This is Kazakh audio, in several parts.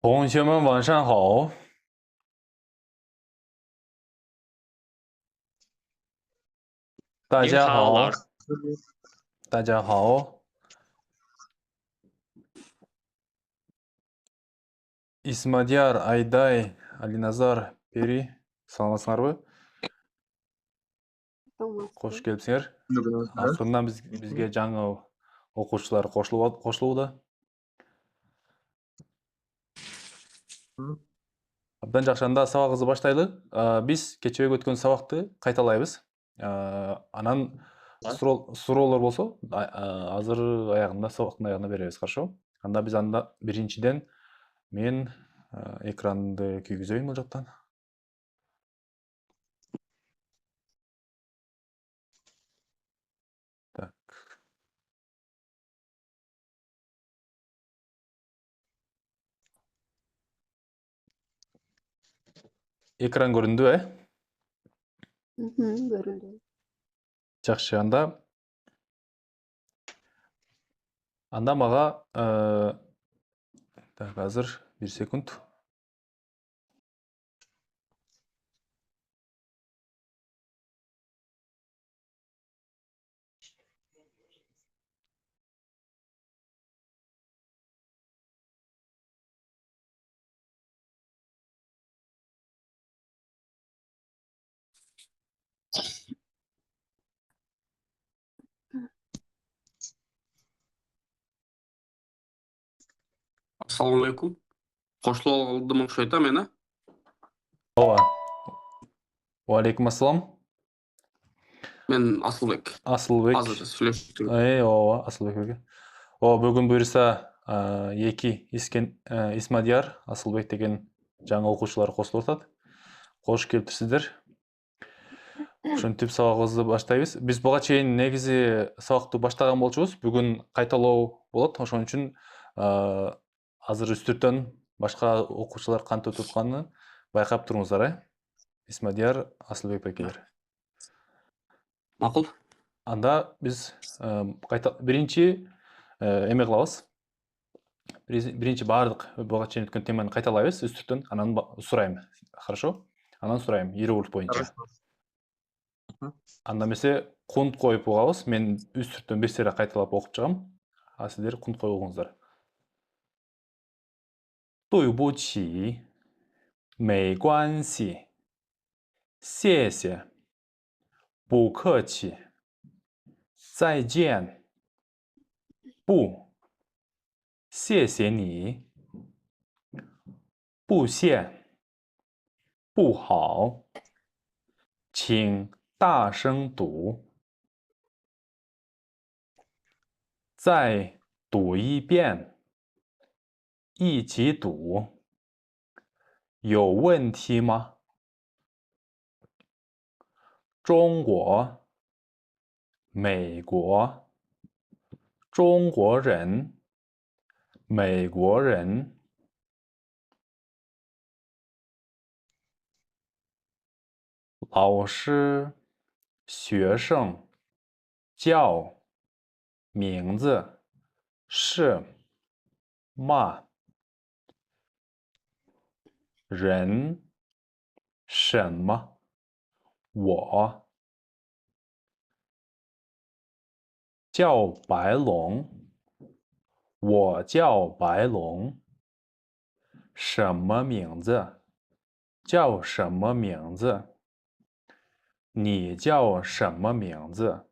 同学们晚上好，大您好，老家好，师。大家好。Исмадияр, Айдай, Алиназар, Пери, саламатсыңар бы? Қош келіпсіңер. Ақырынан бізге жаңа оқушылар қосылуда. Абдан жақшанда сабағымызды баштайлы. Біз кечеге өткен сабақты қайталайбыз. Анан суроолор болсо, азыр аягында сабактын аягына беребиз, хорошо? Анда биз биринчиден мен экранды күйгүзөйүн бул жактан. Так. Экран көрүндү, Görüldü. Жакшы. Анда мага так, азыр 1 секунд. Ассалаумағалейкум. Қосылуға окшойт мени. Ооба. Уалейкум ассалам. Мен Асылбек. Асылбек. Азыр сүйлөштүк. Ооба, Асылбек белге. Бүгүн буюрса эки Исмадияр, Асылбек деген жаңы окуучулар кошулуп атат. Кош келипсиздер. Ошентип сабагыбызды баштайбыз. Биз буга чейин негизи сабакты баштаган болчубуз. Бүгүн кайталоо болот. Ошон үчүн азыр үстүртөн башка окуучулар кантип өтүп атканын байкап туруңуздар, Исмадияр, Асылбек белгилер. Макул. Анда биз биринчи эме кылабыз. Биринчи баардык буга чейин өткөн теманы кайталайбыз үстүртөн, анан сурайм. Хорошо? Анан сурайм иероглиф боюнча. Анда эмесе кунт коюп угабыз. Мен үстүртөн бир сере кайталап окуп чыгам. А сиздер кунт коюп угуңуздар. 对不起，没关系，谢谢，不客气，再见，不，谢谢你，不谢，不好，请大声读，再读一遍，一起读，有问题吗？中国，美国，中国人，美国人。老师、学生、叫、名字、是、骂、人、什么、我叫白龙，我叫白龙，什么名字？叫什么名字？你叫什么名字？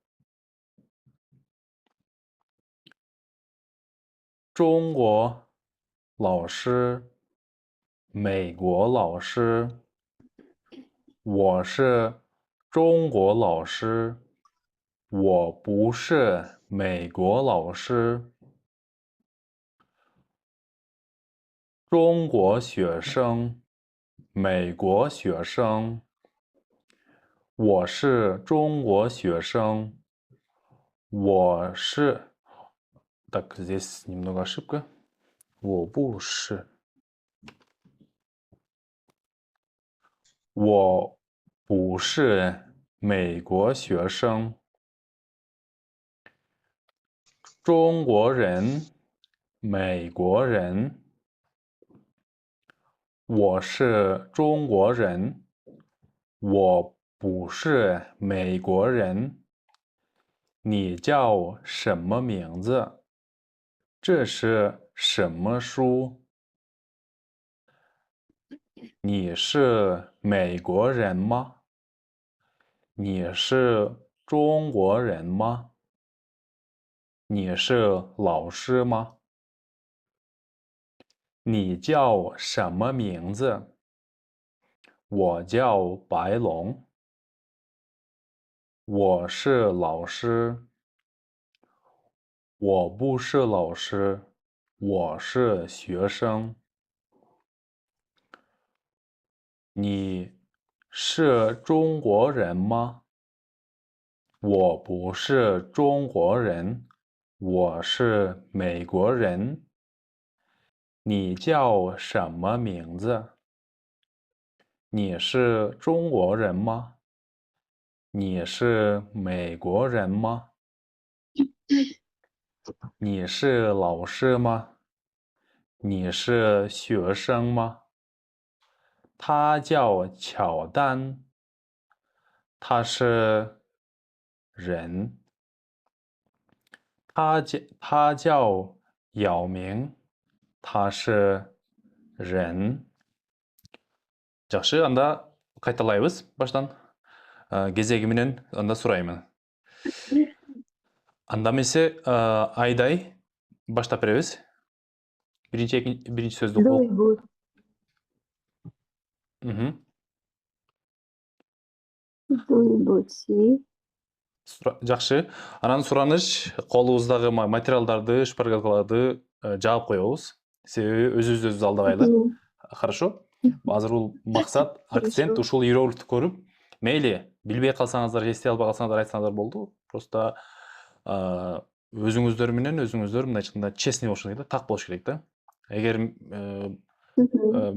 中国老师，美国老师，我是中国老师，我不是美国老师。中国学生，美国学生，我是中国学生，我是，так, здесь немного ошибка. 我不是，我不是美国学生。中国人，美国人，我是中国人，我不是美国人。你叫什么名字？这是什么书？你是美国人吗？你是中国人吗？你是老师吗？你叫什么名字？我叫白龙。我是老师。我不是老师，我是学生。你是中国人吗？我不是中国人，我是美国人。你叫什么名字？你是中国人吗？你是美国人吗？你是老师吗？你是学生吗？他叫乔丹，他是人。他叫姚明，他是人. Жақсы, анда қайталайбыз баштан. Кезегі менен анда сұраймын. Анда месе Айдай баштап беребиз. Биринчи сөздү Дуй бут. Дуй бутси. Жақсы. Анан сураныч колубуздагы материалдарды, шпаргалкаларды жаап коебуз. Себеби өзүбүз алдагайлы. Хорошо? Азыр бул максат, акцент ушул иероглифти көрүп, мейли билбей калсаңыздар, эстей албай калсаңыздар айтсаңыздар болду. Просто өзүңүздөр менен өзүңүздөр мындай айтканда честный болуш керек да, так болуш керек да. Эгер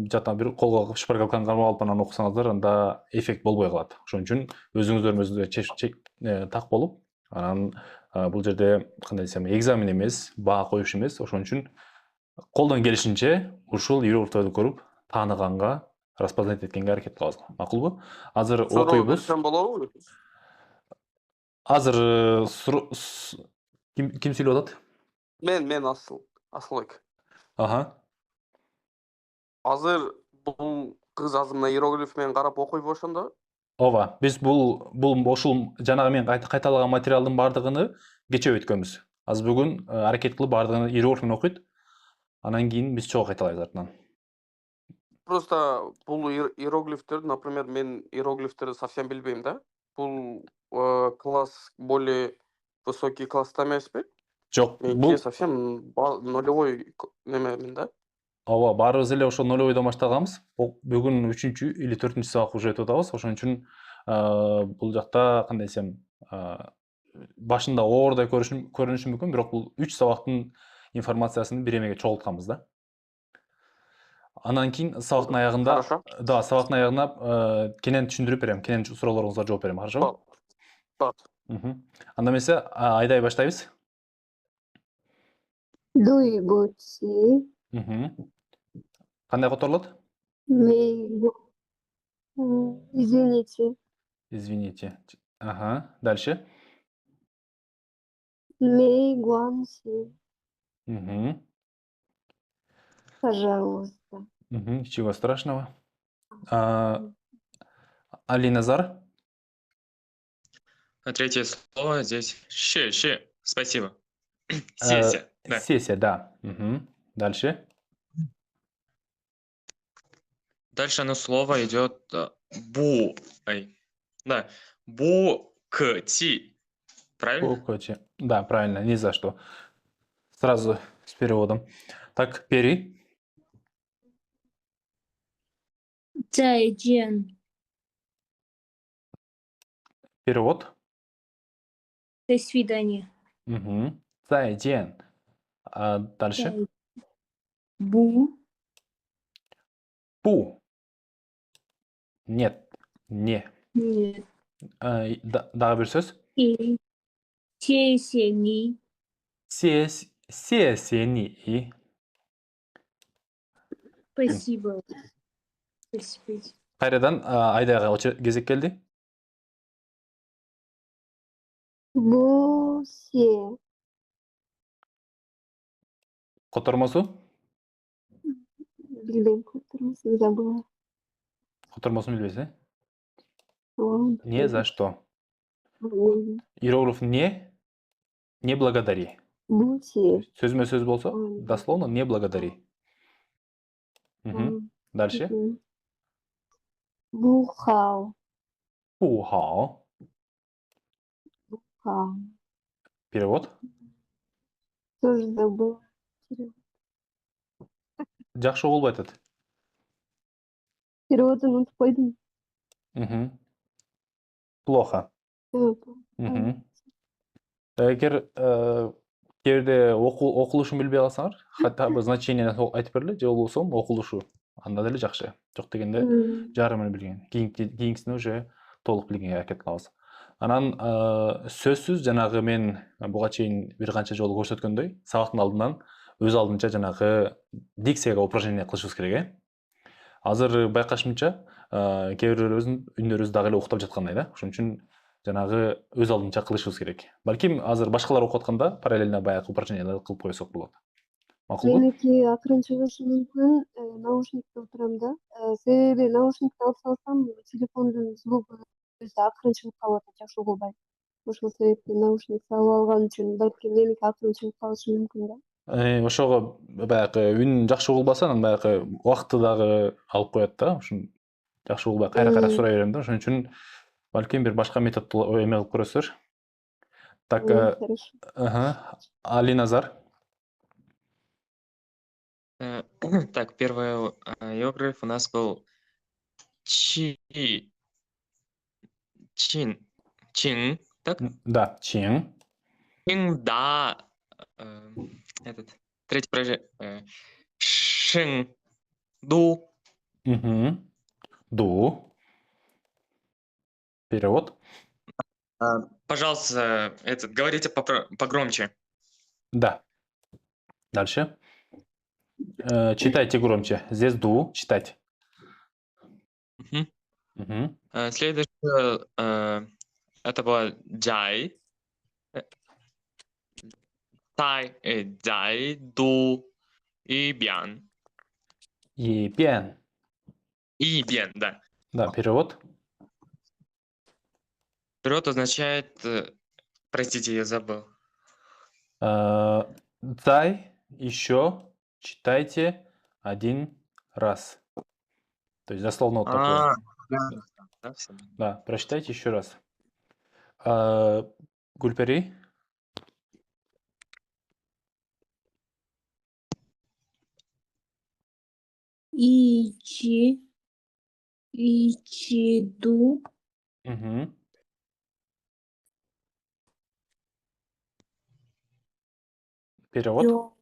жаттан бир колго шпаргалканы кармап алып анан окусаңыздар, анда эффект болбой калат. Ошон үчүн өзүңүздөр өзүңүздөр так болуп, анан бул жерде кандай десем, экзамен эмес, баа коюш эмес. Ошон үчүн колдон келишинче ушул иероглифтерди көрүп, тааныганга, распознать эткенге аракет кылабыз. Макулбу? Азыр Суроо окуйбуз. берсем болобу? Азыр ким сүйлөп атат? Мен Асылбек. Аха. Азыр бул кыз азыр мына иероглиф менен карап окуйбу ошондо? Ооба, биз бул ушул жанагы мен кайталаган материалдын бардыгыны кечээ өткөнбүз. Азыр бүгүн аракет кылып бардыгын иероглиф менен окуйт. Анан кийин биз чогуу кайталайбыз артынан. Просто бул иероглифтерди, например, мен иероглифтерди совсем билбейм да. Бул класс более высокий класста эмеспи? Жок, Меники совсем нулевой немемин да. ооба, баарыбыз эле ошо нулевойдон баштаганбыз. Бүгүн 3-чү или 4-чү сабак уже өтүп атабыз. Ошон үчүн бул жакта кандай десем, башында оордай көрүнүшү мүмкүн, бирок бул 3 сабактын информациясын бир эмеге чогултканбыз да. Анан кийин сабактын аягында, да, сабактын аягында кенен түшүндүрүп берем, кенен суроолоруңузга жооп берем, хорошо? Анда эмесе Айдай баштайбыз. Дуй бутси. Кандай которулат? Извините. Извините. Ага, дальше. Мей гуанси. Пожалуйста. Ничего страшного. Алиназар. Третье слово здесь спасибо. Сеся. Да. Сеся, да. Дальше. Дальше оно слово идет букти. Правильно? Букти. Да, правильно, ни за что. Сразу с переводом. Так, Пери. 再见。 Перевод. До свидания. 再见. Дальше. Бу. Нет. Не. Нет. Дагы бир сөз. Сесени. Сесени. Спасибо. Спасибо. Кайрадан Айдайга кезек келди. Босе. Котормосу? Билбейм, которымсын забыла. Котормосун билбейсиз, э? Ладно, Не за что. ладно. Иероглиф не благодари. То Босе. есть сөзмө-сөз болсо, Ладно. дословно не благодари. Ладно. Дальше. Мгм. Бухал. 不好. Хал. Перевод. Тоже забыла. Жакшы болбой атат. Переводын ұмытып қойдым. Плохо. Эгер кээде окулушун билбей калсаңар, хотя бы значениени айтып бергиле, же болбосо окулушу. Анда деле жакшы. Жок дегенде жарымын билген. Кийинкисине уже толук билгенге аракет кылабыз. Анан сөзсүз жанагы мен буга чейин бир канча жолу көрсөткөндөй, сабактын алдынан өз алдынча жанагы дикцияга упражнение кылышыбыз керек, э? Азыр байкашымча, кээ бирөөбүздүн үндөрүбүз дагы эле уктап жаткандай да. Ошон үчүн жанагы өз алдынча кылышыбыз керек. Балким азыр башкалар окуп атканда параллельно баягы упражненияларды кылып койсок болот. Макулбу? Меники акырын чыгышы мүмкүн, наушникте отурам да. Себеби наушникти алып салсам, телефондун звугу өзү акырын чыгып калып атат, жакшы угулбайт. Ошол себептен наушник салып алган үчүн балким меники акырын чыгып калышы мүмкүн да. Ошого баягы үн жакшы угулбаса, анан баягы убакытты дагы алып коет да. Ошон жакшы угулбай кайра сурай берем да. Ошон үчүн балким бир башка методду эме кылып көрөсүздөр. Так, Хорошо. Али Назар. Так, первый иероглиф у нас был чин, так? Да, чин. Чин, да, этот, третий выражение, шин, ду. Ду. Перевод. Пожалуйста, говорите погромче. Да. Дальше. Читайте громче. Здесь ду, читать. Следующее, это было джай. Тай, джай, ду, и бян. И бян. И бян, да. Да, перевод. Перевод означает, простите, я забыл. Цай, еще читайте один раз. То есть дословно вот такое. Да, прочитайте еще раз. Гульпери. Ичиду. Перевод.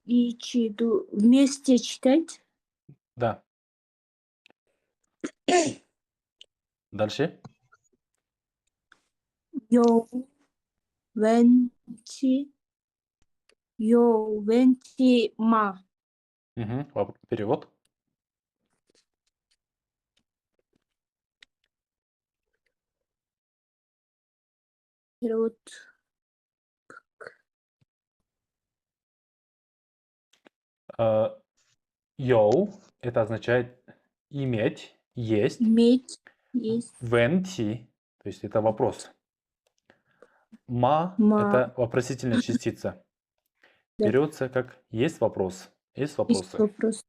Ичиду. Вместе читать. Да. Дальше. Венти ма. Перевод. Перевод. Йоу, это означает иметь, есть. Иметь, есть. Венти, то есть это вопрос. Ма это вопросительная частица. Да. Берется как есть вопрос. Есть вопросы. Есть вопрос.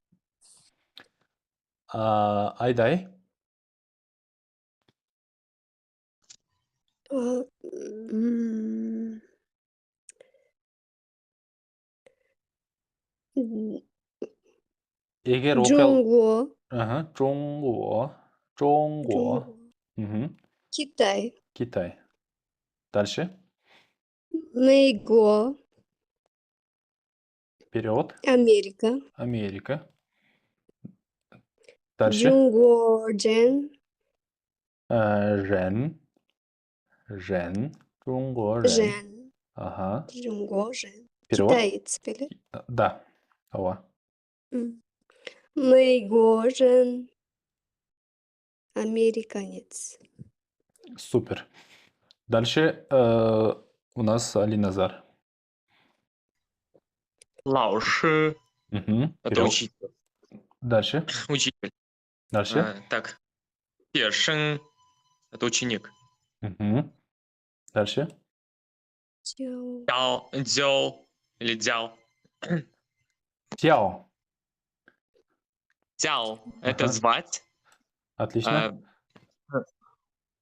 Айдай. Егер Джонго. Джонго. Китай. Китай. Дальше. Мэйго. Перевод. Америка. Америка. Дальше. Джунго Джен. Жен. Джунго Жен. Жен. Ага. Джунго Жен. Перевод. Китаец, или? Да. Ова. 美国人американец. Супер. Дальше у нас Алиназар. 老师 Мгм. это учитель. Дальше. Учитель. Дальше. Так, 学生это ученик. Мгм. Дальше. 教 Дзяо или дзяо. Тяо. Дзяо это Ага. звать. Отлично.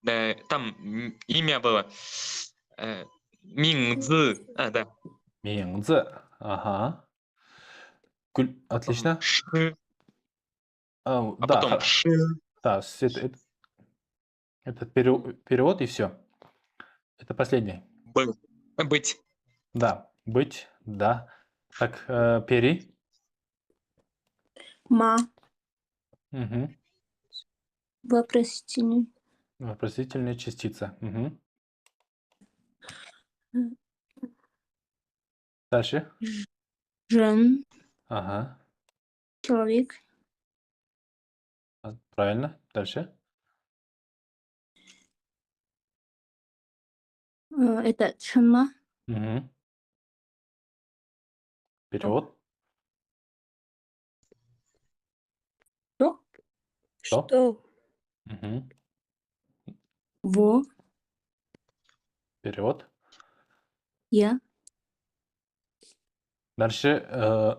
Да, там имя было. Мингзы. Да. Минзы. Ага. Отлично. Ши. А Да, потом ши. да, это перевод и все. Это последний. Быть. Да, быть, да. Так, пери. Ма. Мгм. Вопросительный. Вопросительная частица. Мгм. Дальше. Жен. Ага. Человек. Правильно. Дальше. Это шанма. Мгм. Перевод. Что? Что? что? Мгм. Во. Перевод. Я. Дальше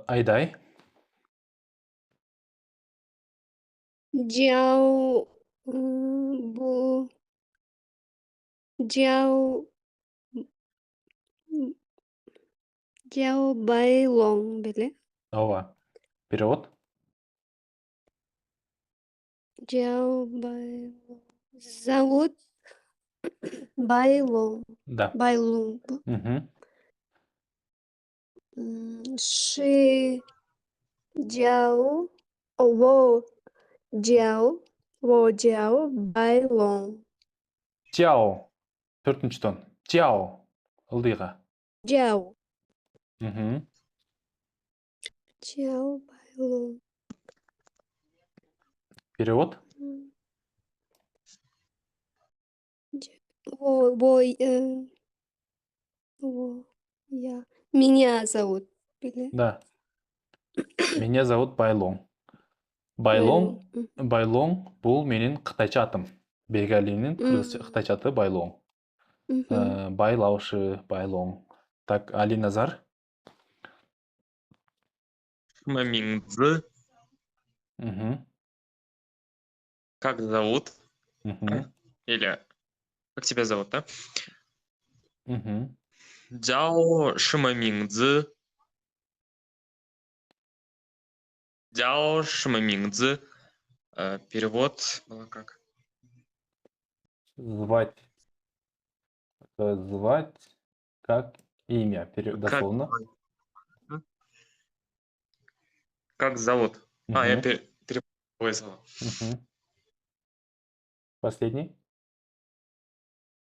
Айдай. Джао бу Джао Джао Байлонг беле? Ова. Перевод. Джао Байлонг. Зовут Байлонг. Да. Байлунг. Мгм. Ши Джао Во Джао Во Джао Байлонг. Тяо. Төртінші тон. Тяо. Ылдиға. Джао Мгм. Джао Байлонг. Перевод. Во я. Меня зовут. Или Да. Меня зовут Байлон. Байлон. Байлон бұл менің қытайша атым. Бегалинің қытайша аты Байлон. Байлаушы, Байлон. Так, Алиназар. 什么名字？ Мгм. Как зовут? Мгм. Или как тебя зовут, да? Мгм. 叫什么名字？叫什么名字？Перевод было как? Звать. Звать как имя. Как, Дословно. как зовут? Я Мгм. перепоясал. Мгм. Последний.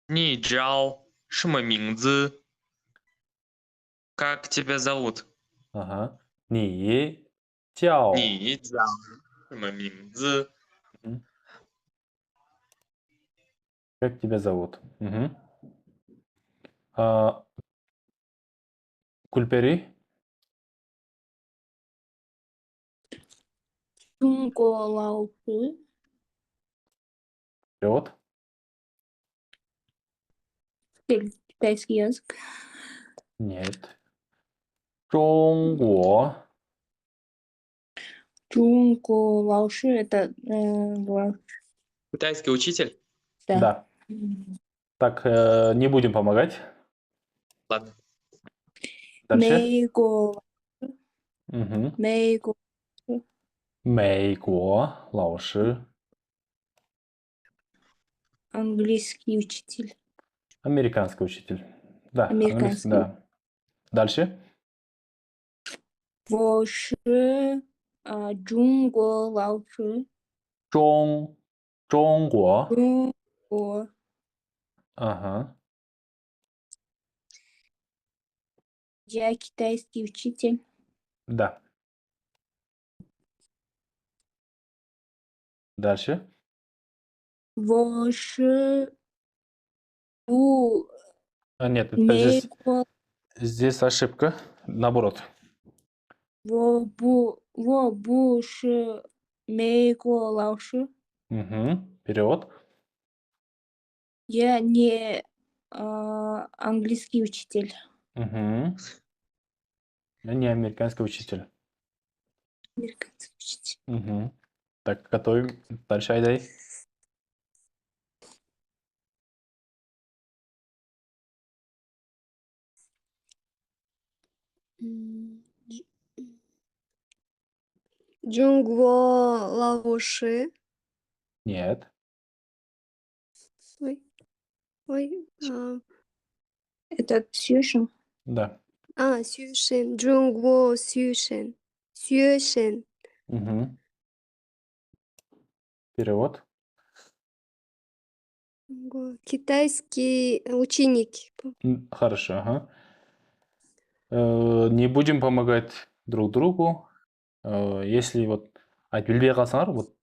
你叫什么名字？Как тебя зовут? Ага. 你叫你叫什么名字？ Мгм. Как тебя зовут? Мгм. А, Кульпери. Тунко Лаопы. Перевод. Китайский язык. Нет. 中国 Тунко Лаоши. Это Китайский учитель? да. Да. Так, не будем помогать. Ладно. Дальше. Мейго. Мгм. Мейго. 美国老师 Английский учитель. Американский учитель. Да, английский, Американский. да. Дальше. 我是中国老师。中国。中国 Ага. я китайский учитель. Да. Дальше. 我是不 Нет, это 美 здесь, 国， здесь ошибка. Наоборот. 我不是美国老师， Перевод. я не английский учитель. Мгм. Я не американский учитель. Американский учитель. Так, готовим. Дальше, Айдай. Джунгво Лаоши. Нет. Ой, ой. Это Сюшин. Да. Сюшен. Джунгво Сюшен. Сюшен. Мгм. Перевод. Китайский ученик. Хорошо, ага. Не будем помогать друг другу. Если вот білбей қалсаңар, вот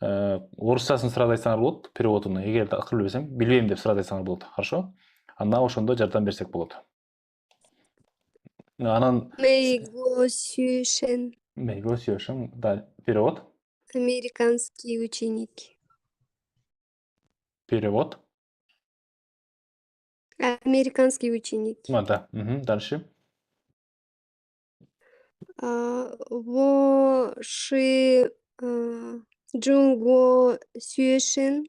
орысшасын сұрады айтсаңар болады, переводын. Егер ақыл білсең, білбеймін деп сұрады айтсаңар болады. Хорошо? Ана ошондо жардам берсек болады. Анан Мэйго Сюшен. Мейго Сюшин. Да, перевод. Американский ученик. Перевод. Американский ученик. Да. Дальше. Wo Ши Джунго Сюшен.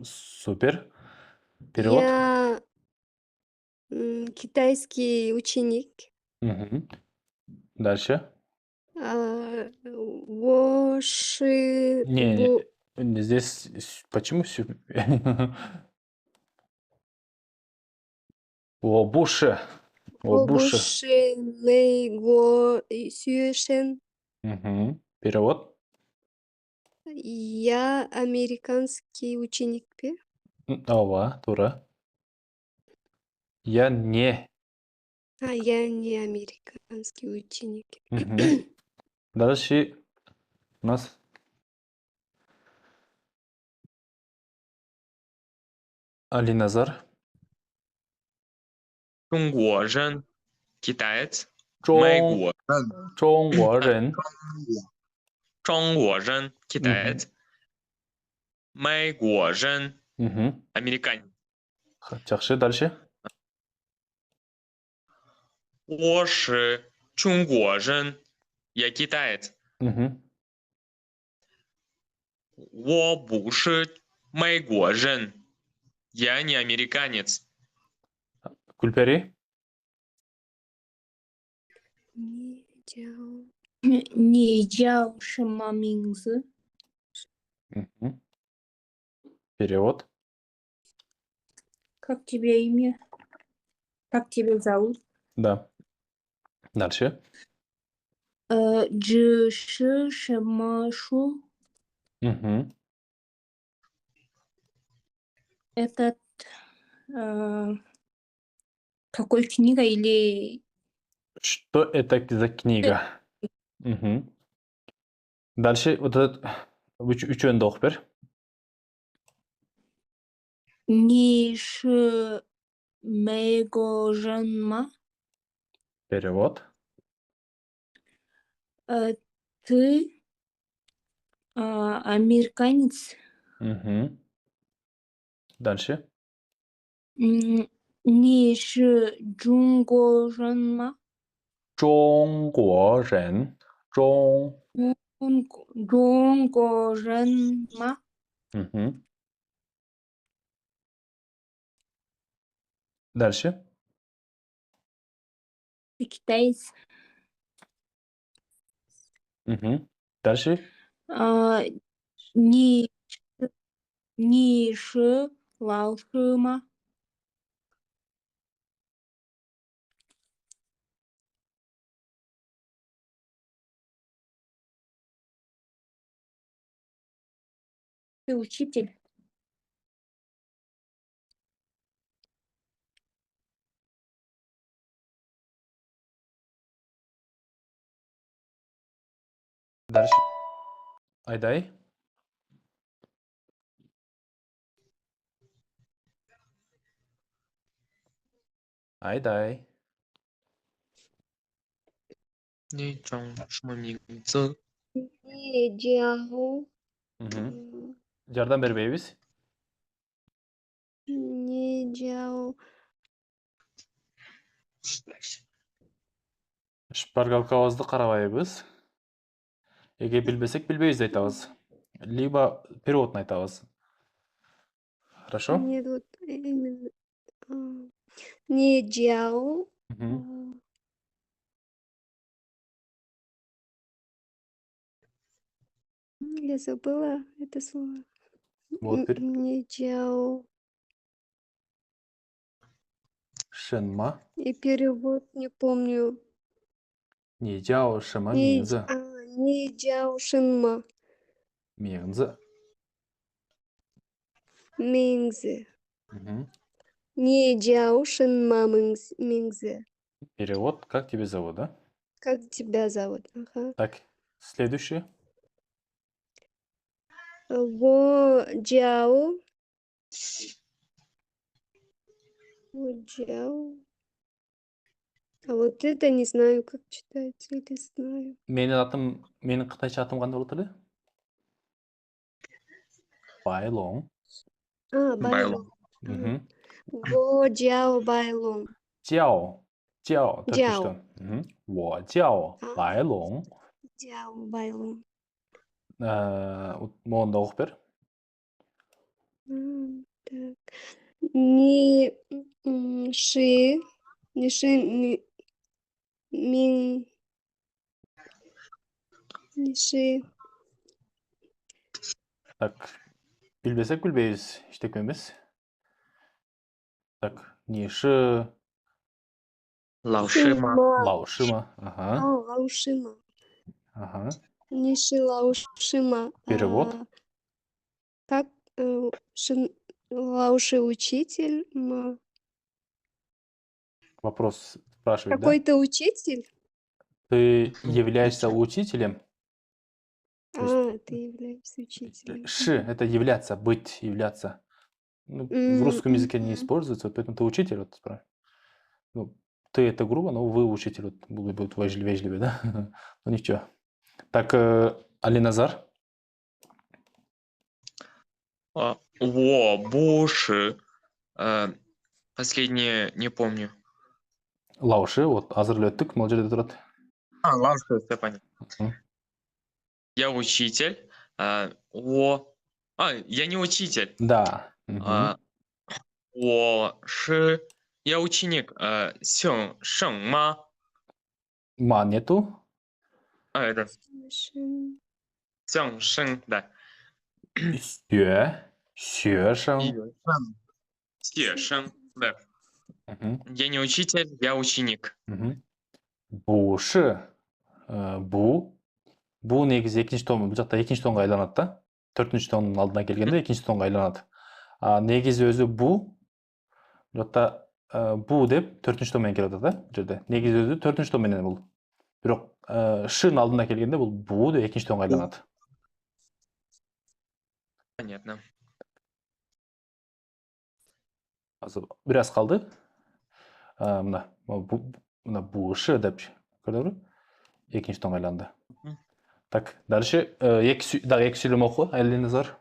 Супер. Перевод. Я китайский ученик. Дальше. Wo Ши Не, здесь почему Обуше. Обуше. Ши Мэйго Сюшен. Перевод. Я американский ученик. Ова, тура. Я не. Я не американский ученик. Дальше у нас Алиназар. 中国人 китаец, 美中国人中国人。中国人 китаец, 美国人 американец. Жақсы, дальше. 我是中国人 я китаец. 我不是美国人 я не американец. Гүлпери. Не叫什么名字？ Перевод. Как тебе имя? Как тебя зовут? Да. Дальше. 只是什么书？ Это какой книга или Что это за книга? Дальше вот этот üçünü de оқып бер. 你是美国人吗？ Перевод. Ты американец? Дальше. 你是中国人吗？中国人。中国人吗？ Дальше. Ты китаец? Дальше. 你是老师吗？ Ты учитель? Дальше. Айдай. Айдай. 你叫什么名字？ Не Джао. Мгм. Жардам бербейбиз. Не Джао. Шпаргалкабызды карабайбыз. Эгер билбесек билбейбиз деп айтабыз. Либо переводун айтабыз. Хорошо? Нет, вот именно. а, Не Джао. Мгм. Я забыла это слово. Вот бир. Не Джао. Шынма. И перевод не помню. 你叫什么 Не 名字？ Не Джао Шинма. 名字。 Мингзи. Мгм. Не Джао Шинма Мингзи. Перевод. Как тебя зовут, да? Как тебя зовут? Ага. Так, следующее. Во Джао. Во Джао. А вот это не знаю, как читается, или знаю. Менин кытайча атым кандай болот эле? Байлон. Байлон. Мгм. Во Джао Байлон. 叫 төртүнчү Джао. тон. Мгм. 我叫 А. байлон. Джао Байлон. Моунду окуп бер. Так. Не Ши. Не Ши. Мин. Не Ши. Так, билбесек билбейбиз, эчтеке эмес. Так, ниши 老师吗？ лаушима. Ага, Лаушима. ага. Ниши Лаушима. Перевод. Как Лауши учитель? Вопрос спрашивает, да? Какой-то учитель? Ты являешься учителем? То есть Ты являешься учителем. ши – это являться, быть, являться. Ну, в русском языке не используется, вот поэтому ты учитель. Вот, ну, ты это грубо, но вы учитель. Вот, будет вежливее, да? Ну ничего. Так, Алиназар. 我不是，последнее не помню. Лауши, вот азыр өттүк, могул жерде турат. Лауши, все понятно. Мгм. Я учитель. Я не учитель. Да. Мгм. я ученик. 姓盛吗？ Ма нету. Это 相声的 学生。学生的。 Мгм. Я не учитель, я ученик. Мгм. Буши. Бу негизи экинчи том, бул жакта экинчи тонго айланат да. Төртүнчү тонун алдына келгенде экинчи тонго айланат. Негизи өзү бу. Бул жакта бу деп төртүнчү том менен келип атат да, бул жерде. Негизи өзү төртүнчү том менен бул. Бирок шын алдына келгенде бул бу деп экинчи тонго айланат. Понятно. Азыр бир аз калды. Мына бушы деп көрдүңүзбү? Экинчи тонго айланды. Так, дальше дагы эки сүйлөм оку, Алиназар.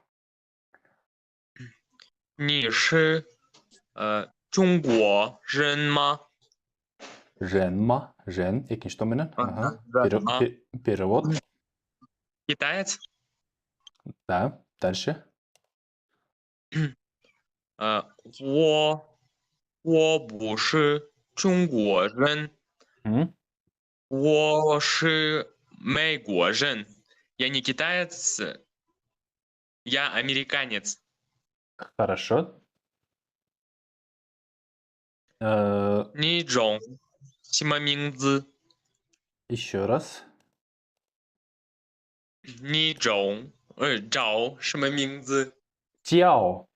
你是中国人吗？ Женма, жен, экинчи том менен. Ага. да. Перевод. Китаец? Да, дальше. 我不是中国人， Мгм. 我是美国人。Я не китаец, я американец. Хорошо. 你种什么名字？ Еще раз. 你种找什么名字？ Тяо.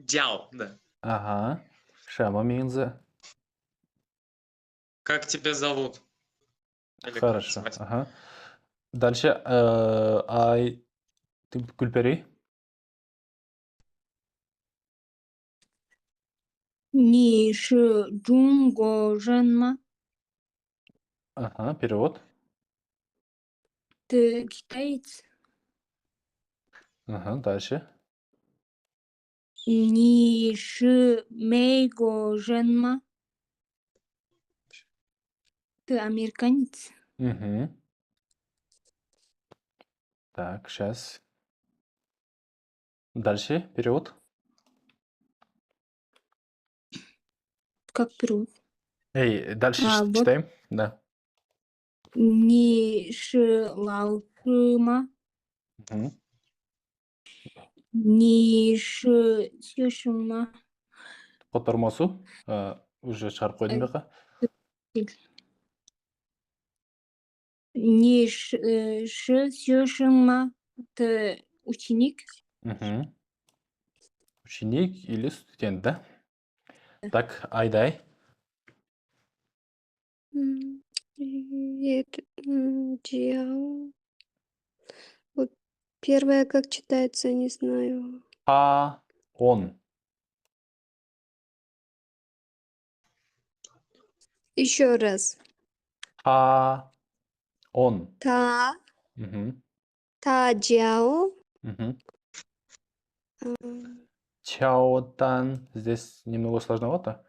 叫的。 Ага. Шама Минзе. Как тебя зовут? Или как Хорошо. звать? Ага. Дальше. Гүлпери. 你是中国人吗？ Ага, перевод. Ты китаец? Ага, дальше. 你是美国人吗？ Ты американец? Мгм. Так, сейчас. Дальше, перевод. Как перевод? Дальше Вот. читаем. Да. 你是老师吗？ Мгм. 你是学生吗？ Котормосу. Уже шығарып қойдым Э, жаққа.你是学生吗？ Ты ученик? Мгм. Ученик или студент, да? Так, Айдай. Джиао. Вот первое, как читается, не знаю. Он. Еще раз. Он. Та, Мгм. джао. Мгм. м, Чаотан. Здесь немного сложновато.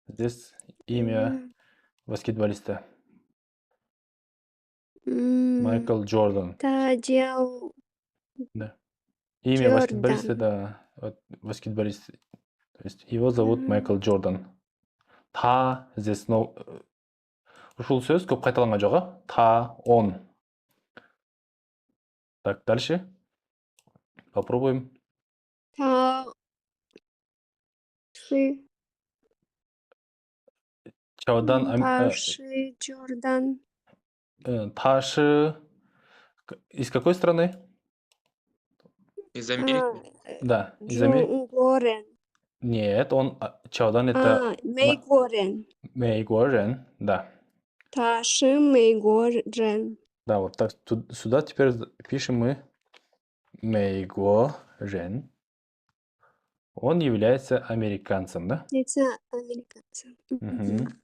Здесь имя баскетболиста. Майкл Джордан. Джао Да. Имя баскетболиста, Джордан. да. Вот баскетболист. То есть его зовут Майкл Джордан. Здесь ушул сөз көп қайталанған жоқ, он. Так, дальше. Попробуем. Та, ши, Чаодан, Таши Джордан. Таши. Из какой страны? Из Америки. Да, из Америки. Джунгорен. Нет, Чаодан это Мейгорен. Мэйгуорен, да. Таши Мейгорен. Да, вот так сюда теперь пишем мы Мэйгуорен. Он является американцем, да? Лица американца. Мгм.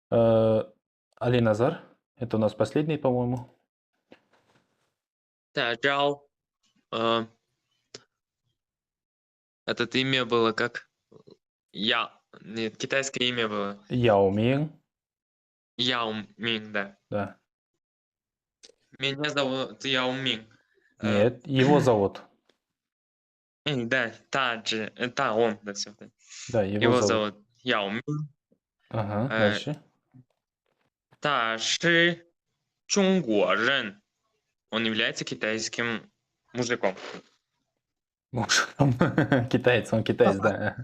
Али Назар, это у нас последний, по-моему. 大招。Это имя было как? Нет, китайское имя было. Яо Мing, Яо Мing, да. да. Меня зовут Яо Мing. Нет, его зовут. Да, он, да, все. Да, его Его зовут. зовут Яо Мing. Ага, Э, дальше. 他是中国人. Он является китайским мужиком. Китаец, он китаец, да.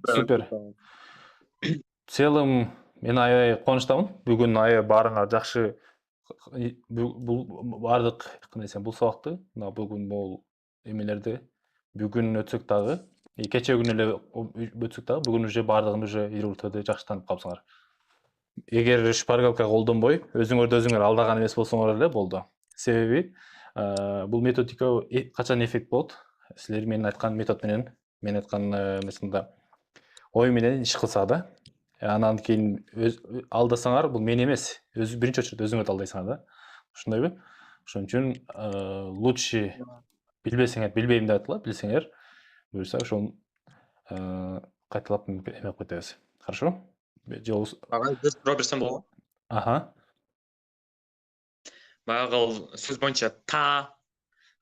Супер. В целом, мен аябай қуаныштамын. Бүгін аябай барыңа жақсы бұл бардық, қандай десем, бұл сабақты, мына бүгін бұл емелерді бүгін өтсек дағы, кеше күні эле өтсек дағы, бүгін уже бардығын уже үйрөтөдө жақсы танып калсаңар. Эгер шпаргалка колдонбой, өзүңөрдү өзүңөр алдаган эмес болсоңор эле болду. Себеби бул методика качан эффект болот? Силер менин айткан метод менен, мен айткан эмесинде ой менен иш кылса да, анан кийин алдасаңар, бул мен эмес, биринчи очередь өзүңөрдү алдайсыңар да. Ошондойбу? Ошон үчүн лучше билбесеңер, билбейм деп айтылат, билсеңер, буюрса ошону кайталап эме кылып кетебиз. Хорошо? Біз сұрау берсем болады? Аха. Баягы сөз боюнча та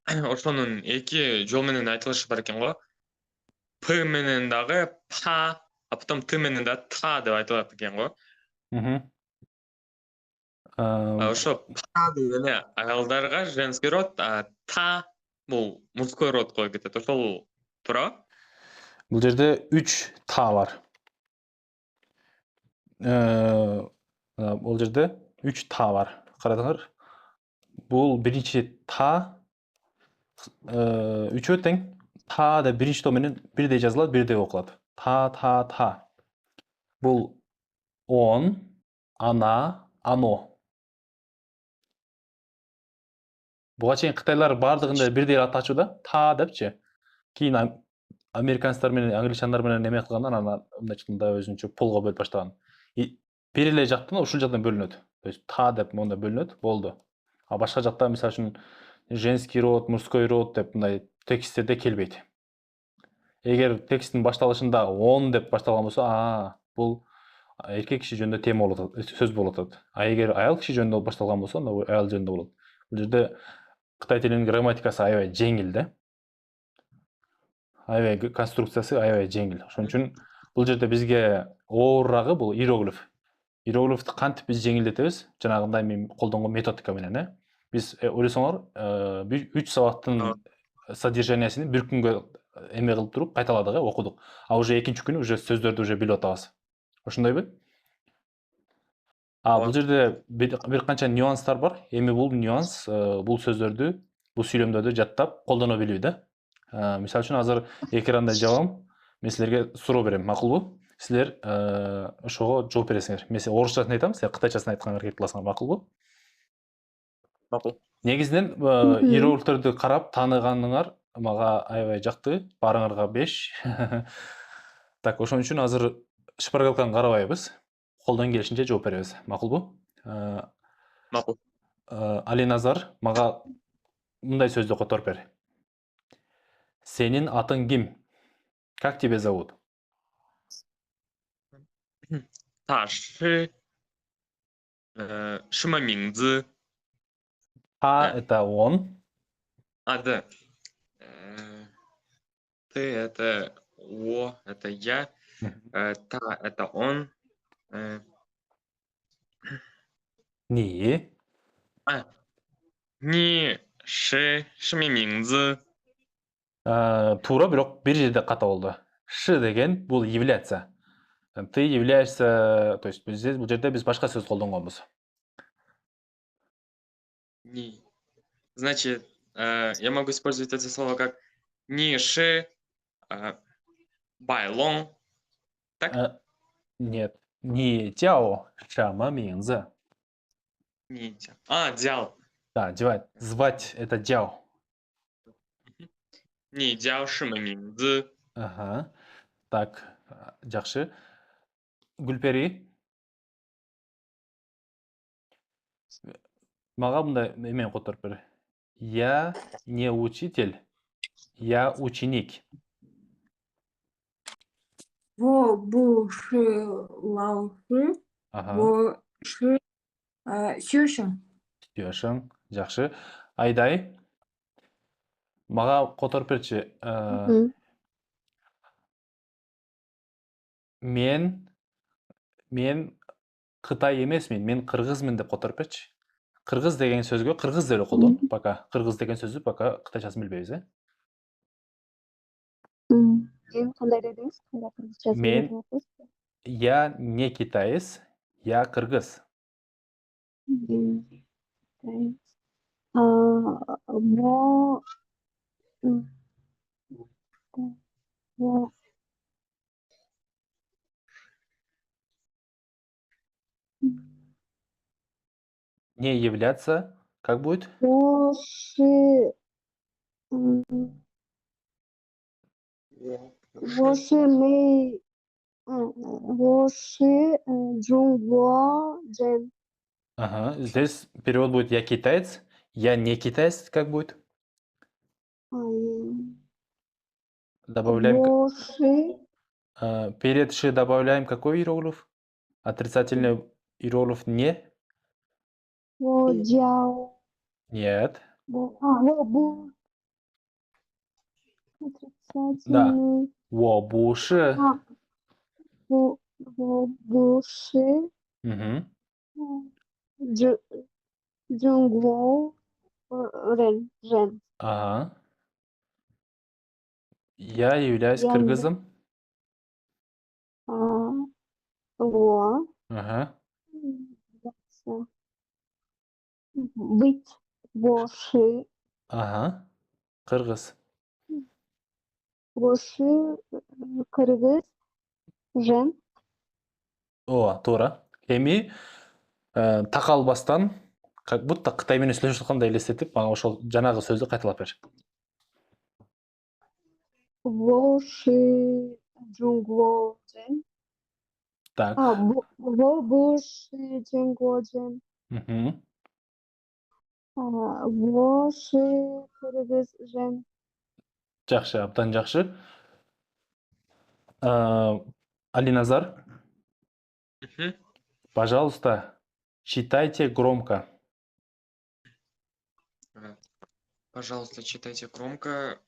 ошонун эки жол менен айтылышы бар экен го. П менен дагы па, а потом т менен да та деп айтылат экен го. Ошо па дегени аялдарга женский род, а та бул мужской род болуп кетет. Ошол туурабы? Бул жерде 3 та бар. Бул жерде 3 та бар. Карадыңар. Бул биринчи та, үчөө тең. Та деп биринчи то менен бирдей жазылат, бирдей окулат. Та. Бул он, ана, ано. Буга чейин кытайлар бардыгында бирдей ат ачууда, та депчи. Кийин американецтер менен англичандар менен эме кылгандан анан мындайча айтканда өзүнчө полго бөлүп баштаган. Бир эле жактан ушул жактан бөлүнөт. То есть та деп монда бөлүнөт, болду. А башка жакта мисалы үчүн женский род, мужской род деп мындай тексттерде келбейт. Эгер тексттин башталышында он деп башталган болсо, бул эркек киши жөнүндө тема болуп атат, сөз болуп атат. А эгер аял киши жөнүндө башталган болсо, анда аял жөнүндө болот. Бул жерде Кытай тилинин грамматикасы аябай жеңил да. Аябай конструкциясы аябай жеңил. Ошон үчүн бул жерде бизге оорурагы бул иероглиф. Иероглифти кантип биз жеңилдетебиз? Жанагындай мен колдонгон методика менен, Биз ойлосоңор, 3 сабактын содержаниясын бир күнгө эме кылып туруп кайталадык, окудук. А уже экинчи күнү уже сөздөрдү уже билип атабыз. Ошондойбу? Бул жерде бир канча нюанстар бар. Эми бул нюанс бул сөздөрдү, бул сүйлөмдөрдү жаттап колдоно билүү да. Мисалы үчүн азыр экранда жабам, мен силерге суроо берем, макулбу? Силер ошого жооп бересиңер. Мен орусчасын айтам, силер кытайчасын айтканга аракет кыласыңар, макулбу? Макул. Негизинен иероглифтерди карап тааныганыңар мага аябай жакты. Баарыңарга 5. Так, ошон үчүн азыр шпаргалканы карабайбыз. Колдон келишинче жооп беребиз. Макулбу? Макул. Алиназар, мага мындай сөздү которуп бер. Сенин атың ким? Как тебя зовут? 他是什么名字？ Это он. Да. Ты это我, это я. Та это он. 你 你是什么名字? Туура, бирок бир жерде ката болду. Ш деген бул являться. Ты являешься, то есть бул жерде биз башка сөз колдонгонбуз. Не. Значит, я могу использовать это слово как ни ши байлон. Так? Нет. 你叫什么名字? Не叫. Дял. Да, звать это дял. 你叫什么名字? Ага. Так, жакшы. Гүлпери. Мага мындай эме которуп бер. Я не учитель, я ученик. 我不是老师， Ага. 我是学生。 Жашың, жакшы. Айдай. Мага которуп берчи. Мен Кытай эмесмин, мен кыргызмын деп которуп берчи. Кыргыз деген сөзгө кыргыз деп эле колдон. Пока кыргыз деген сөздү пока кытайчасын билбейбиз, Мен кандай дедиңиз? Кандай кыргызчасын Мен- айтып атасыз? Я не китаец, я кыргыз. Не являться, как будет? 我是中国人。 Ага, здесь перевод будет я китаец, я не китаец, как будет? Добавляем, 我是 перед ши добавляем какой иероглиф? Отрицательный иероглиф не? 我叫 Нет. 我不 отрицательный 我不是. 我不是 Мгм. 中国人。 Ага. Я являюсь Я кыргызом. 我 Ага. быть 我是 Ага. Кыргыз. 我是 кыргыз жен. Туура. Эми такалбастан, как будто Кытай менен сүйлөшүп аткандай элестетип, мага ошол жанагы сөздү кайталап бер. 워시 중국어젠. Так. 워시 중국어젠. Мгм. 워시 кыргызжен. Жақсы, абдан жақсы. Алиназар, Мгм. пожалуйста, читайте громко. Пожалуйста, читайте громко.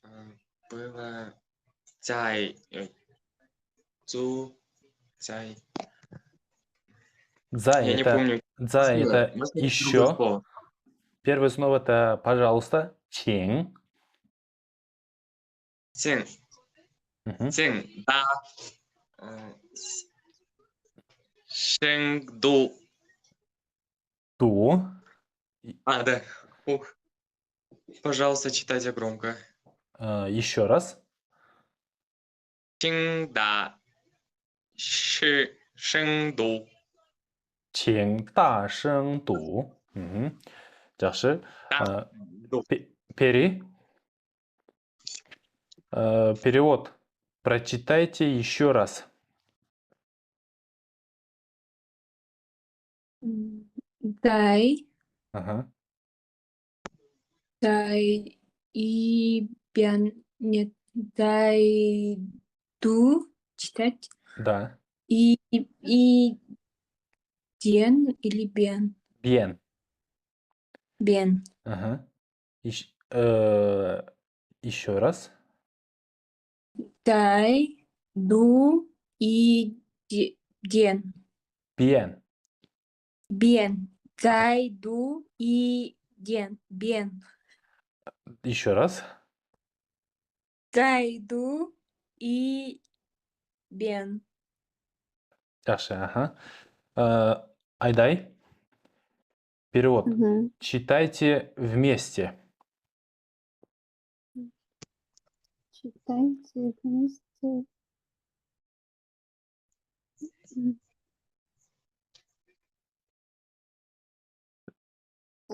Было цай, цу, цай. За Я не помню. за это Можно другое еще. слово? Первое слово это пожалуйста, чин. Цин, Мгм. цин, да. Шэньду. Ту. Да. Ух. Пожалуйста, читайте громко. Еще раз. Чинда. Шэньду. Чин да шэн ду. Мгм. Жақсы. Да. Ду. Пери. Перевод. Прочитайте еще раз. Дай, Ага. дай и бян, нет, дай ду читать Да. и ден или бен, Bien. бен, Ага. Еще раз. дай ду и ден, Bien. бен, дай ду и ден, бен, Еще раз. дай ду и бен. Жақсы. Ага. Айдай. Перевод. Мгм. Читайте вместе. Читайте вместе.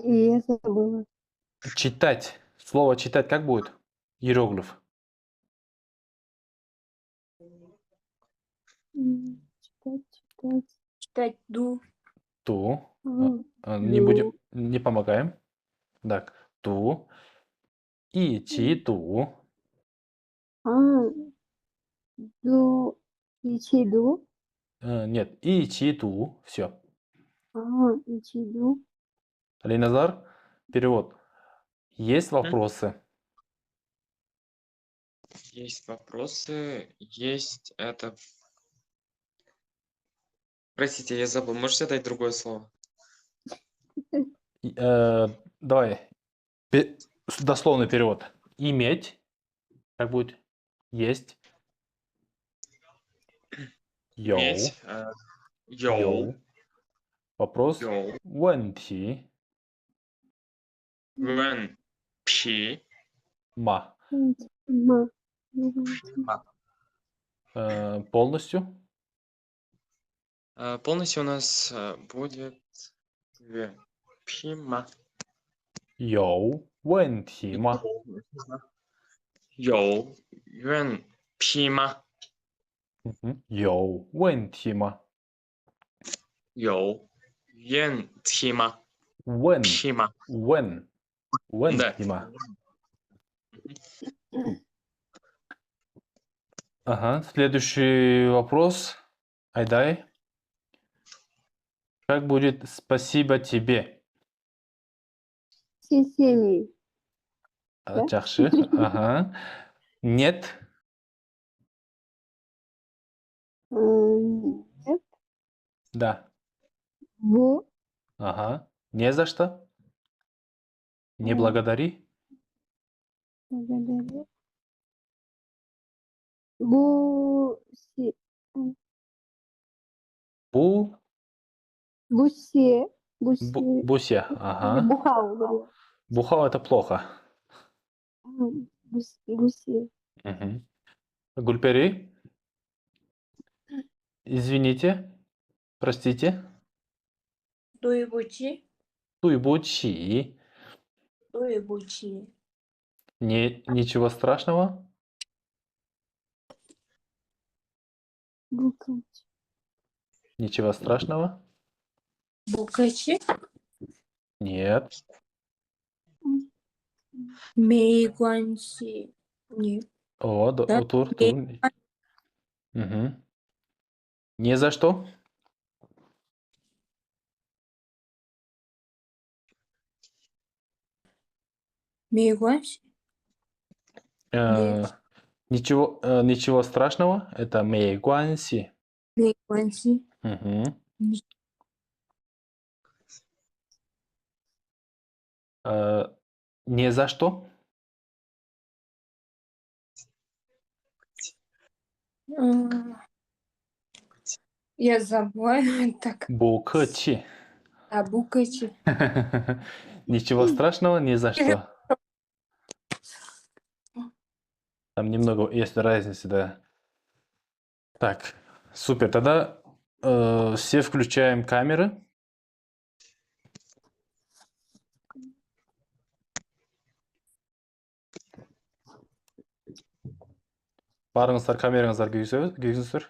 И я забыла. Читать. Слово читать как будет? Иероглиф. Читать. Читать ду, Ту. Не Ду. будем, не помогаем. Так. Ту. И чи ту. А, ду. Ичиду. Нет. И чи ту. Все. Ичиду. Алиназар. Перевод. Есть вопросы? Есть вопросы. Есть это. Простите, я забыл. Можете дать другое слово? Давай. Дословный перевод. Иметь. Как будет? Есть. Йоу. Иметь. Йоу. Вопрос. Йоу. 问题 Вен. Пи. ма. Ма. Полностью. Полностью у нас будет пима. 有问题吗？ 有愿批吗？有问题吗？有愿批吗？问批吗？问对题吗？Ага. Следующий вопрос. Айдай. Как будет спасибо тебе? Сесени. Да? Жақсы. Ага. Нет. Нет. Да. Бу. Ага. Не за что. Не М. благодари. Благодарю. Буси. Бу. Бусе. Бусе. Буся. Или Ага. бухал, говорю. Бухал это плохо. Бусе. Мгм. Гульпери. Извините. Простите. дуйбучи, Туйбучи. дуйбучи, Ничего страшного. Букач. Ничего страшного? Букачи. Нет. Мейгуанси. Не. О, Да. тур. Мгм. Не за что? Мейгуанси. Нет. Ничего страшного. Это мэйгуанси. Мейгуанси. Мгм. Не. Не за что? Я забыла. Так. Букачи. А, букачи. Ничего страшного, ни за что. Там немного есть разница, да. Так, супер. Тогда все включаем камеры. Барыңыздар камераңыздар күйгізіңіздер.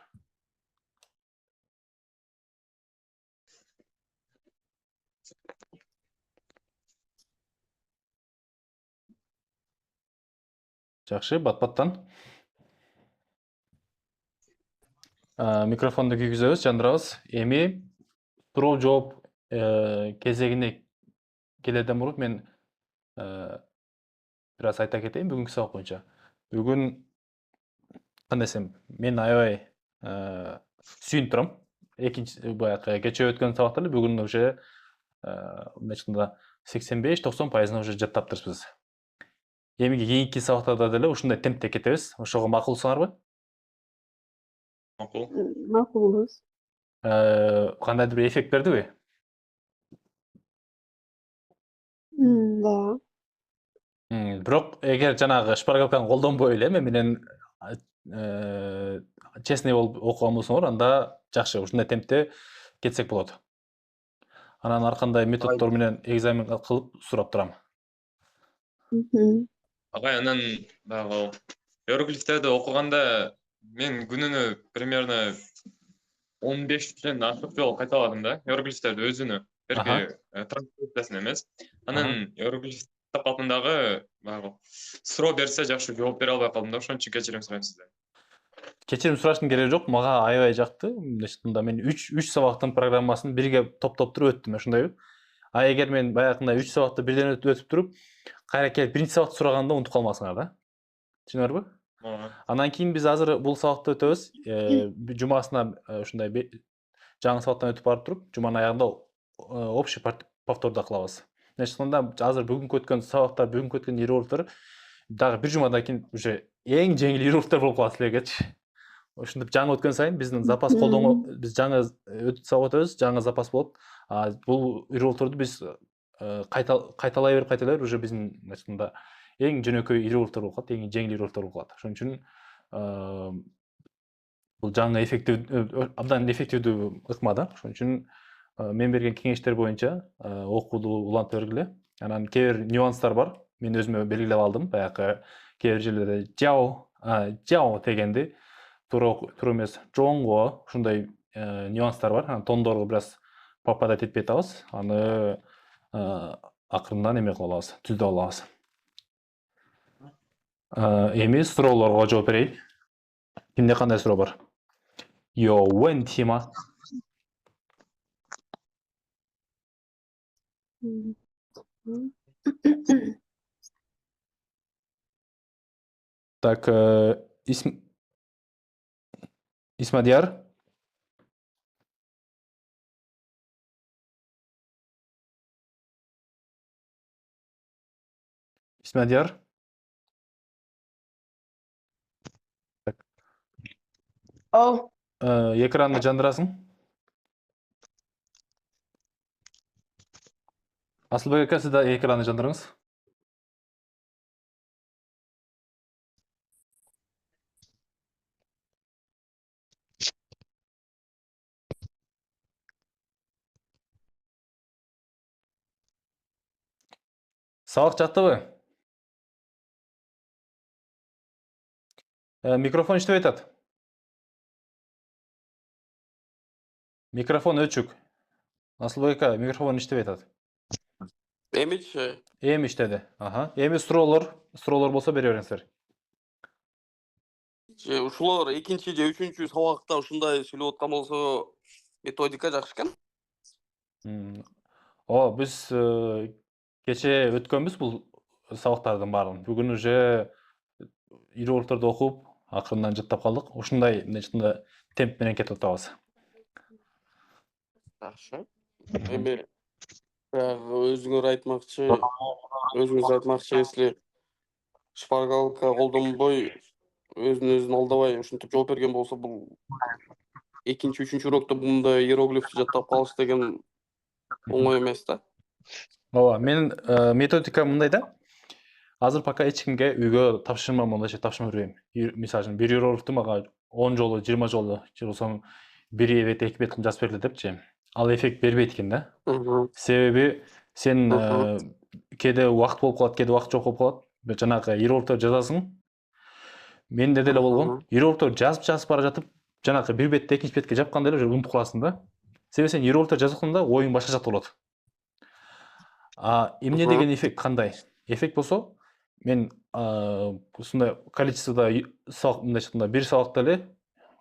Жақсы, бат-баттан. Микрофонды күйгіземіз, жандырабыз. Эми суроо жооп кезегине келеден мурун мен бир аз айта кетейин бүгүнкү сабак боюнча. Бүгүн кандай десем, мен аябай сүйүнүп турам. Экинчи баягы кечээ өткөн сабакта эле бүгүн уже мындайча айтканда 85-90% уже жаттаптырбыз. Эми кийинки сабактарда деле ушундай темпте кетебиз. Ошого макулсуңарбы? Макул. Макулбуз. Кандайдыр бир эффект бердиби? Да. Бирок эгер жанагы шпаргалканы колдонбой эле мен менен честный болуп окуган болсоңор, анда жакшы, ушундай темпте кетсек болот. Анан ар кандай методдор менен экзамен кылып сурап турам. Агай, анан баягы иероглифтерди окуганда мен күнүнө примерно 15-тен ашык жолу кайталадым да, иероглифтерди өзүнө, берки транскрипциясын эмес. Анан иероглиф тап калдым дагы, баягы суроо берсе жакшы жооп бере албай калдым да, ошон үчүн кечирим сурайм сизден. Кечирим сураштын кереги жок, мага аябай жакты. Мындайча айтканда мен 3 сабактын программасын бирге топтоп туруп өттүм, ошондойбу. А эгер мен баягындай 3 сабакты бирден өтүп туруп, кайра келип биринчи сабакты сураганда унутуп калмасыңар да. Түшүнүңөрбү? Анан кийин биз азыр бул сабакты өтөбүз. Жумасына ушундай жаңы сабактан өтүп барып туруп, жуманын аягында общий повторду кылабыз. Мындайча айтканда азыр бүгүнкү өткөн сабактар, бүгүнкү өткөн иероглифтер дагы бир жумадан кийин уже эң жеңил иероглифтер болуп калат силергечи. Ошентип жаңы өткөн сайын биздин запас колдонгон, биз жаңы сабак өтөбүз, жаңы запас болот. Бул иероглифтерди биз кайталай берип уже биздин мындайча айтканда эң жөнөкөй иероглифтер болуп калат, эң жеңил иероглифтер болуп калат. Ошон үчүн бул жаңы абдан эффективдүү ыкма да. Ошон үчүн мен берген кеңештер боюнча окууду улантып бергиле. Анан кээ бир нюанстар бар. Мен өзүмө белгилеп алдым. Баягы кээ бир жерлерде жао дегенди туура эмес, жоңго, ушундай нюанстар бар. Анан тондорго бир аз попадать этпей атабыз. Аны акырындан эме кылып алабыз, түздөп алабыз. Эми суроолорго жооп берейин. Кимде кандай суроо бар? 有问题吗？ Так, Исмадияр? Исмадияр? Ау, Экранды жандырасың? Асылбек ака, сиз да экранды жандырыңыз. Сабак жактыбы? Микрофон иштебей атат. Микрофон өчүк. Асылбек ака, микрофон иштебей атат. Эмичи? Эми иштеди. Аха. Эми суроолор болсо бере бериңиздер. Ушулар экинчи же үчүнчү сабакта ушундай сүйлөп аткан болсо методика жакшы экен. Биз кече өткөнбүз бул сабактардын баарын. Бүгүн уже иероглифтерди окуп, акырындан жаттап калдык. Ушундай мындайча темп менен кетип атабыз. Жакшы. Эми өзүңөр айтмакчы, если шпаргалка колдонбой, өзүн алдабай ушинтип жооп берген болсо, бул экинчи, үчүнчү урокто мындай иероглифти жаттап калыш деген оңой эмес да. Менин методика мындай да. Азыр пока эч кимге үйгө тапшырмам, мындайча тапшырма бербейм. Мисалы үчүн бир иероглифти мага 10 жолу, 20 жолу, же болбосо бир бет, эки бет жазып бергиле депчи. Ал эффект бербейт экен да. Себеби сен кээде убакыт болуп калат, кээде убакыт жок болуп калат. Жанагы иероглифтерди жазасың. Менде деле болгон. Иероглифтерди жазып бара жатып, жанагы бир бетти экинчи бетке жапканда эле уже унутуп каласың да. Себеби сен иероглифтерди жазып атканда оюң башка жакта болот. Эмне деген эффект кандай? Эффект болсо, мен ушундай количестводо сабак, мындайча айтканда, бир сабакта эле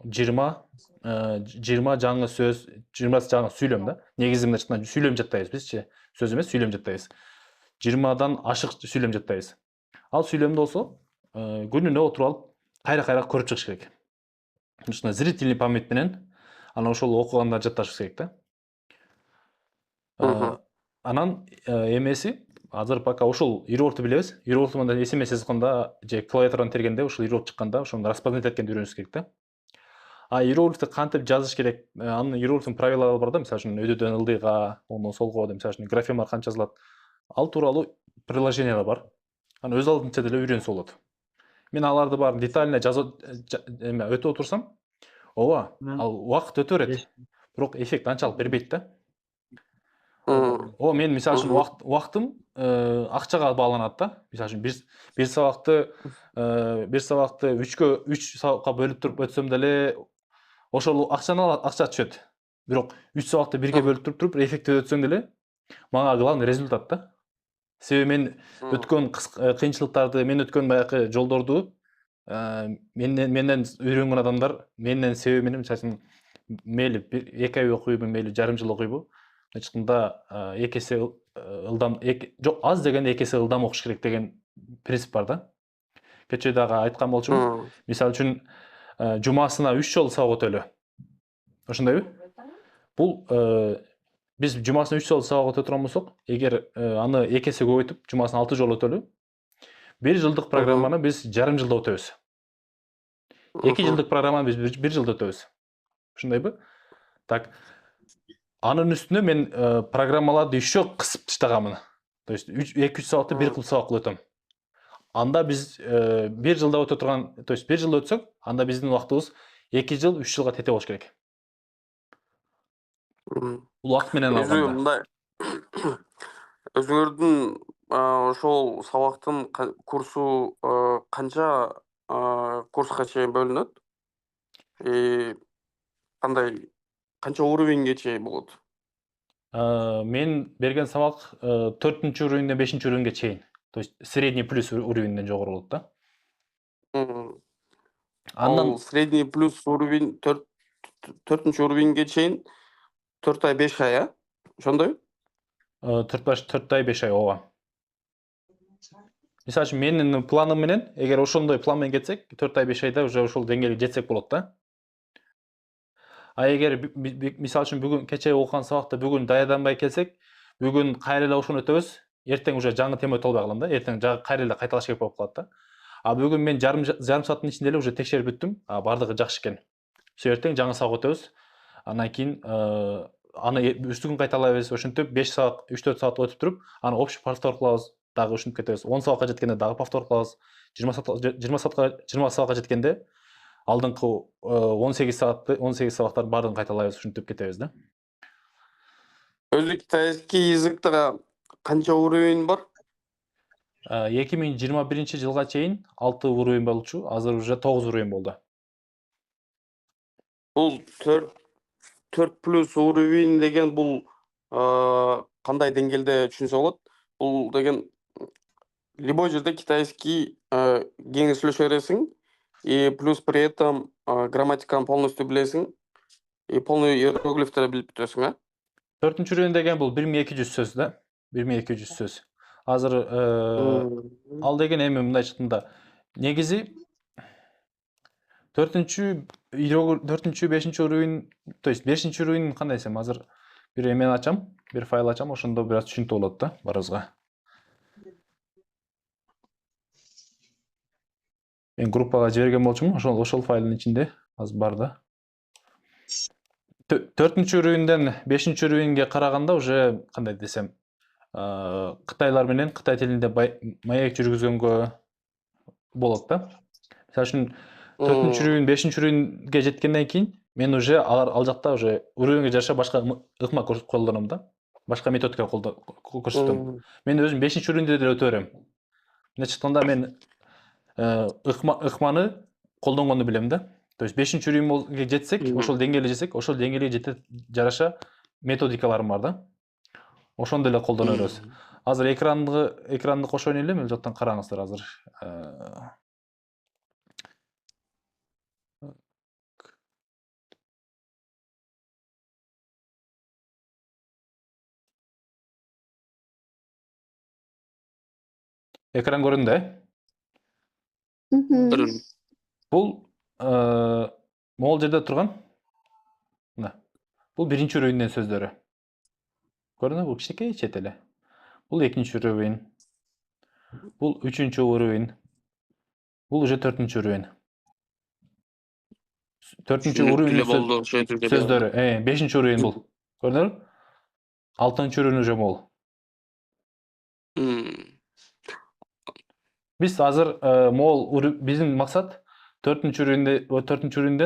20 жаңы сөз, 20 жаңы сүйлөм да. Негизи мындайча айтканда сүйлөм жаттайбыз бизчи. Сөз эмес, сүйлөм жаттайбыз. 20дан ашык сүйлөм жаттайбыз. Ал сүйлөмдү болсо, күнүнө отуруп алып, кайра көрүп чыгыш керек. Ушундай зрительный память менен анан ошол окуганда жатташыбыз керек да. Анан эмеси азыр пока ошол иероглифти билебиз. Иероглифти мындай SMS жазганда же клавиатурадан тергенде ошол иероглиф чыкканда ошону распознать эткенди үйрөнүш керек да. Иероглифти кантип жазыш керек? Анын иероглифтин правилалары бар да. Мисалы үчүн өйдөдөн ылдыйга, ондон солго деп, мисалы үчүн графемалар канча жазылат. Ал тууралуу приложениялар бар. Анан өз алдынча деле үйрөнсө болот. Мен аларды баарын детально өтүп отурсам, ал убакыт өтө берет. Бирок эффект анчалык бербейт да. Мен мисалы үчүн убактым акчага бааланат да. Мисалы үчүн бир сабакты 3 сабакка бөлүп туруп өтсөм деле ошол акча түшөт. Бирок 3 сабакты бирге бөлүп туруп эффектти өтсөң деле мага главный результат да. Себеби мен өткөн кыйынчылыктарды, мен өткөн баягы жолдорду менден үйрөнгөн адамдар менден себеби менен, мисалы үчүн мейли 2 ай окуйбу, мейли жарым жыл окуйбу, ачыкында 2 эсе ылдам, жок, аз дегенде 2 эсе ылдам окуш керек деген принцип бар да. Кечээ дагы айткан болчумун. Мисалы үчүн жумасына 3 жолу сабак өтөлү. Ошондойбу? Бул биз жумасына 3 жолу сабак өтө турган болсок, эгер аны 2 эсе көбөйтүп, жумасына 6 жолу өтөлү, 1 жылдык программаны биз жарым жылда өтөбүз. 2 жылдык программаны биз 1 жылда өтөбүз. Ошондойбу? Так. Анын үстүнө мен программаларды еще кысып таштаганмын. То есть 2-3 сабакты 1 кылып сабак кылып өтөм. Анда биз 1 жылда өтө турган, то есть 1 жылда өтсөк, анда биздин убактыбыз 2 жыл, 3 жылга тете болуш керек. Убакыт менен алганда. Өзүңөрдүн ошол сабактын курсу канча курска чейин бөлүнөт? Кандай, канча уровеньге чейин болот? Мен берген сабак 4-чү уровеньден 5-чү уровеньге чейин. То есть средний плюс уровеньден жогору болот да. Ал средний плюс уровень 4-чү уровеньге чейин 4 ай 5 ай, а? Ошондойбу? 4 ай 5 ай, ооба. Мисалы үчүн менин планым менен, эгер ошондой план менен кетсек, 4 ай 5 айда уже ошол деңгээлге жетсек болот да. Эгер мисалы үчүн бүгүн кечээ окуган сабакты бүгүн даярданбай келсек, бүгүн кайра эле ошону өтөбүз, эртең уже жаңы тема өтө албай калам да, эртең кайра эле кайталаш керек болуп калат да. Бүгүн мен жарым сааттын ичинде эле уже текшерип бүттүм, бардыгы жакшы экен. Эртең жаңы сабак өтөбүз. Андан кийин аны үстүн кайталайбыз, ошентип 5 сабак, 3-4 сабак өтүп туруп, аны общий повтор кылабыз, дагы ушинтип кетебиз. 10 сабакка жеткенде дагы повтор кылабыз. 20 сабакка жеткенде алдыңкы 18 сабактардын баардыгын кайталайбыз, ушинтип кетебиз да. Өзү китайский языктагы канча уровень бар? 2021-жылга чейин 6 уровень болчу, азыр уже 9 уровень болду. Бул 4 4+ уровень деген бул кандай деңгээлде түшүнсө болот? Бул деген любой жерде китайский кеңири сүйлөшө бересиң, и плюс при этом грамматиканы полностью билесиң, и полный иероглифтерди билип бүтөсүң, а? 4-чү уровень деген бул 1200 сөз да. 1200 сөз. Азыр ал деген эми мындай чыкканда негизи 4-5 уровень, то есть 5 уровень кандай десем, азыр бир эмени ачам, бир файл ачам, ошондо бир аз түшүнүктүү болот да баарыбызга. Мен группага жиберген болчумун, ошол файлдын ичинде азыр бар да. 4-чү уровеньден 5-чү уровеньге караганда уже кандай десем, кытайлар менен кытай тилинде маек жүргүзгөнгө болот да. Мисалы үчүн 4-чү уровень 5-чү уровеньге жеткенден кийин мен уже ал жакта уже уровеньге жараша башка ыкма колдоном да. Башка методика көрсөтөм. Мен өзүм 5-чү уровеньде деле өтө берем. Мындай чыкканда мен ыкманы колдонгонду билем да. То есть 5-чү уровеньге жетсек, ошол деңгээлге жетсек, ошол деңгээлге жараша методикаларым бар да. Ошондо эле колдоно беребиз. Азыр экранды кошо элем, ал жактан караңыздар азыр. Экран көрүндү, Бул могул жерде турган. Мына. Бул 1-чү уровеньден сөздөрү. Көрүнөбү? Бул кичинекей чет эле. Бул 2-чү уровень. Бул 3-чү уровень. Бул уже 4-чү уровень. 4-чү уровень сөздөрү. 5-чү уровень бул. Көрдүңөрбү? 6-чү уровень уже могул. Биз азыр могул биздин максат 4-чү уровеньден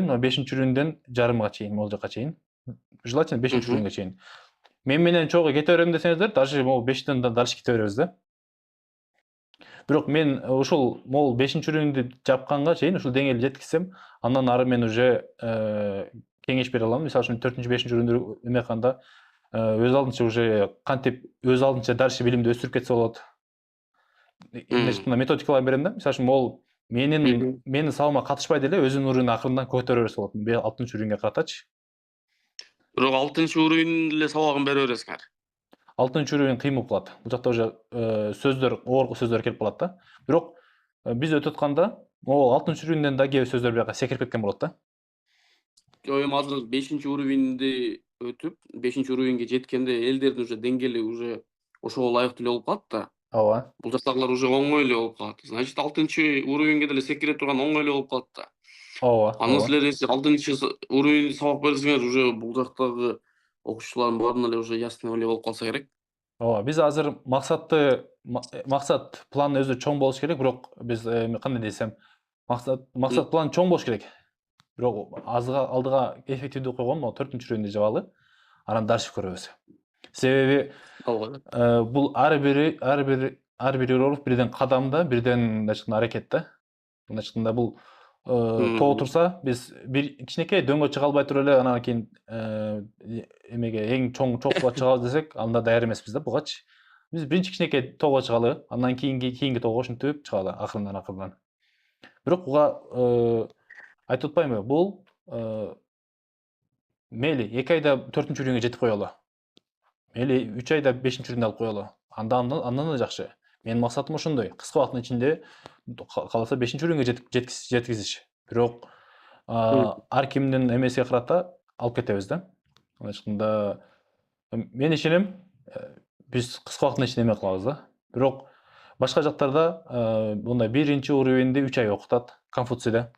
5-чү уровеньден жарымга чейин, могул жакка чейин. Желательно 5-чү уровеньге чейин. Мен менен чогуу кете берем десеңиздер, даже могул 5тен дальше кете беребиз да. Бирок мен ушул могул 5-чү уровеньди жапканга чейин, ушул деңгээлге жеткизсем, андан ары мен уже кеңеш бере алам. Мисалы үчүн 4-чү 5-чү уровеньди эметканда өз алдынча уже кантип өз алдынча дальше билимди өстүрүп кетсе болот. Методикалар берем да. Мисалы үчүн могул менин сабагыма катышпай деле өзүнүн уровенин акырындан көтөрө берсе болот. 6-чы уровеньге каратачы. Бирок 6-чы уровень эле сабагын бере бересиңер. 6-чы уровень кыйын болуп калат. Бул жакта уже сөздөр, орку сөздөр келип калат да. Бирок биз өтүп атканда могул 6-чы уровеньден да кээ сөздөр бияка секирип кеткен болот да. Эми азыр 5-чи уровеньди өтүп, 5-чи уровеньге жеткенде элдердин уже деңгээли уже ошого ылайыктуу эле болуп калат да. Ооба. Бул жактагылар уже оңой эле болуп калат. Значит, 6-чы уровеньге деле секире турган оңой эле болуп калат да. Ооба. Андан силер 6-чы уровень сабак берсеңер, уже бул жактагы окуучулардын баарына эле уже ясно эле болуп калса керек. Ооба, биз азыр максат план өзү чоң болуш керек, бирок биз кандай десем, максат план чоң болуш керек. Бирок алдыга эффективдүү койгон, могу 4-чү уровеньди жабалы, анан дальше көрөбүз. Себеби бул ар бир урок бирден кадамда, бирден мындай чыкканда аракет да. Мындай чыкканда бул тоо турса, биз бир кичинекей дөңгө чыга албай туруп эле анан кийин эмеге эң чоң чокуга чыгабыз десек, анда даяр эмеспиз да бугачы. Биз биринчи кичинекей тоого чыгалы, андан кийинки тоого ушинтип чыгалы акырындан. Бирок буга айтып атпаймынбы, бул мейли 2 айда 4-чү уровеньге жетип коелу. Мейли 3 айда 5-чү уровеньди алып коелу. Андан да жакшы. Менин максатым ошондой. Кыска убакыттын ичинде каласа 5-чү уровеньге жеткизиш. Бирок ар кимдин эмесине карата алып кетебиз да. Мындай чыкканда мен ишенем, биз кыска убакыттын ичинде эме кылабыз да. Бирок башка жактарда мындай 1-чи уровеньди 3 ай окутат, Конфуцийде.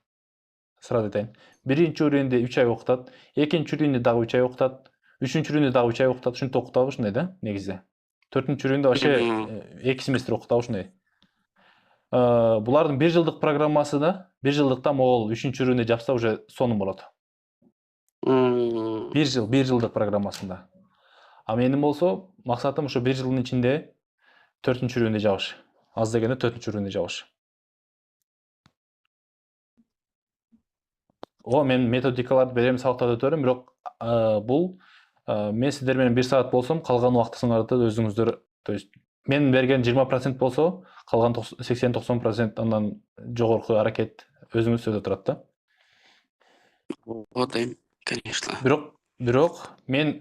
Сразу айтайын. 1-чи уровеньди 3 ай окутат, 2-чи уровеньди дагы 3 ай окутат, 3-чү уровеньди дагы 3 ай окутат, ушинтип окутабы ушундай да, негизи. 4-чү уровеньди вообще 2 семестр окутабы ушундай. Булардын 1 жылдык программасы да, 1 жылдыкта могул 3-чү уровеньди жапса уже сонун болот. 1 жылдык программасында. А менин болсо, максатым ошо 1 жылдын ичинде 4-чү уровеньди жабыш. Аз дегенде 4-чү уровеньди жабыш. мен методикаларды берем, сабактарды өтөрөм, бирок бул мен сиздер менен 1 саат болсом, калган убактыңыздарды өзүңүздөр, то есть мен берген 20% болсо, калган 80-90% андан жогорку аракет өзүңүздө турат да. Атайм, конечно. Бирок мен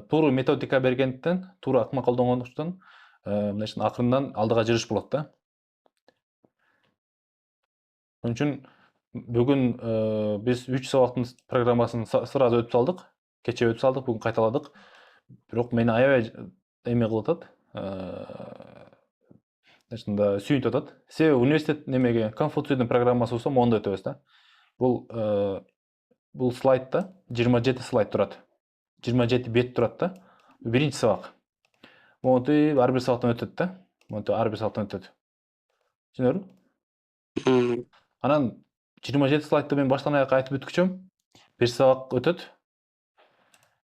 туура методика бергендиктен, туура ыкма колдонгондуктан, мындайча акырындан алдыга жүрүш болот да. Ошон үчүн бүгүн биз 3 сабактын программасын сразу өтүп салдык. Кече өтүп салдык, бүгүн кайталадык. Бирок мени аябай эме кылып атат. Мындайча сүйүнүп атат. Себеби университет немеге Конфуцийдин программасы болсо мондо өтөбүз да. Бул слайдта 27 слайд турат. 27 бет турат да. Биринчи сабак. Монтип ар бир сабактан өтөт да. Монтип ар бир сабактан өтөт. Түшүнөбү? Анан 27 слайдты мен баштан аякка айтып бүткүчөм. Бир сабак өтөт.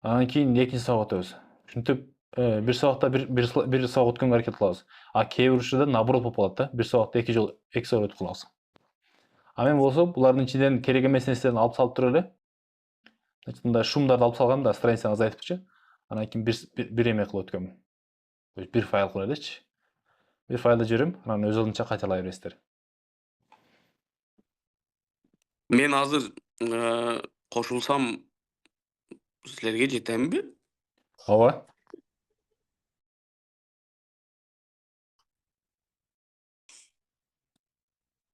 Анан кийин экинчи сабак өтөбүз. Ушинтип бир сабакта бир сабак өткөнгө аракет кылабыз. А кээ бир учурда наоборот болуп калат да. Бир сабакта эки сабак өтүп калабыз. А мен болсо булардын ичинен керек эмес нерселерди алып салып туруп эле. Мындай шумдарды алып салгам да, страницаны азайтыпчы. Анан кийин бир эме кылып өткөм. Бир файл кылып элечи. Бир файлды жиберем, анан өз алдынча кайталай бересиздер. Мен азыр кошулсам силерге жетемби? Ооба.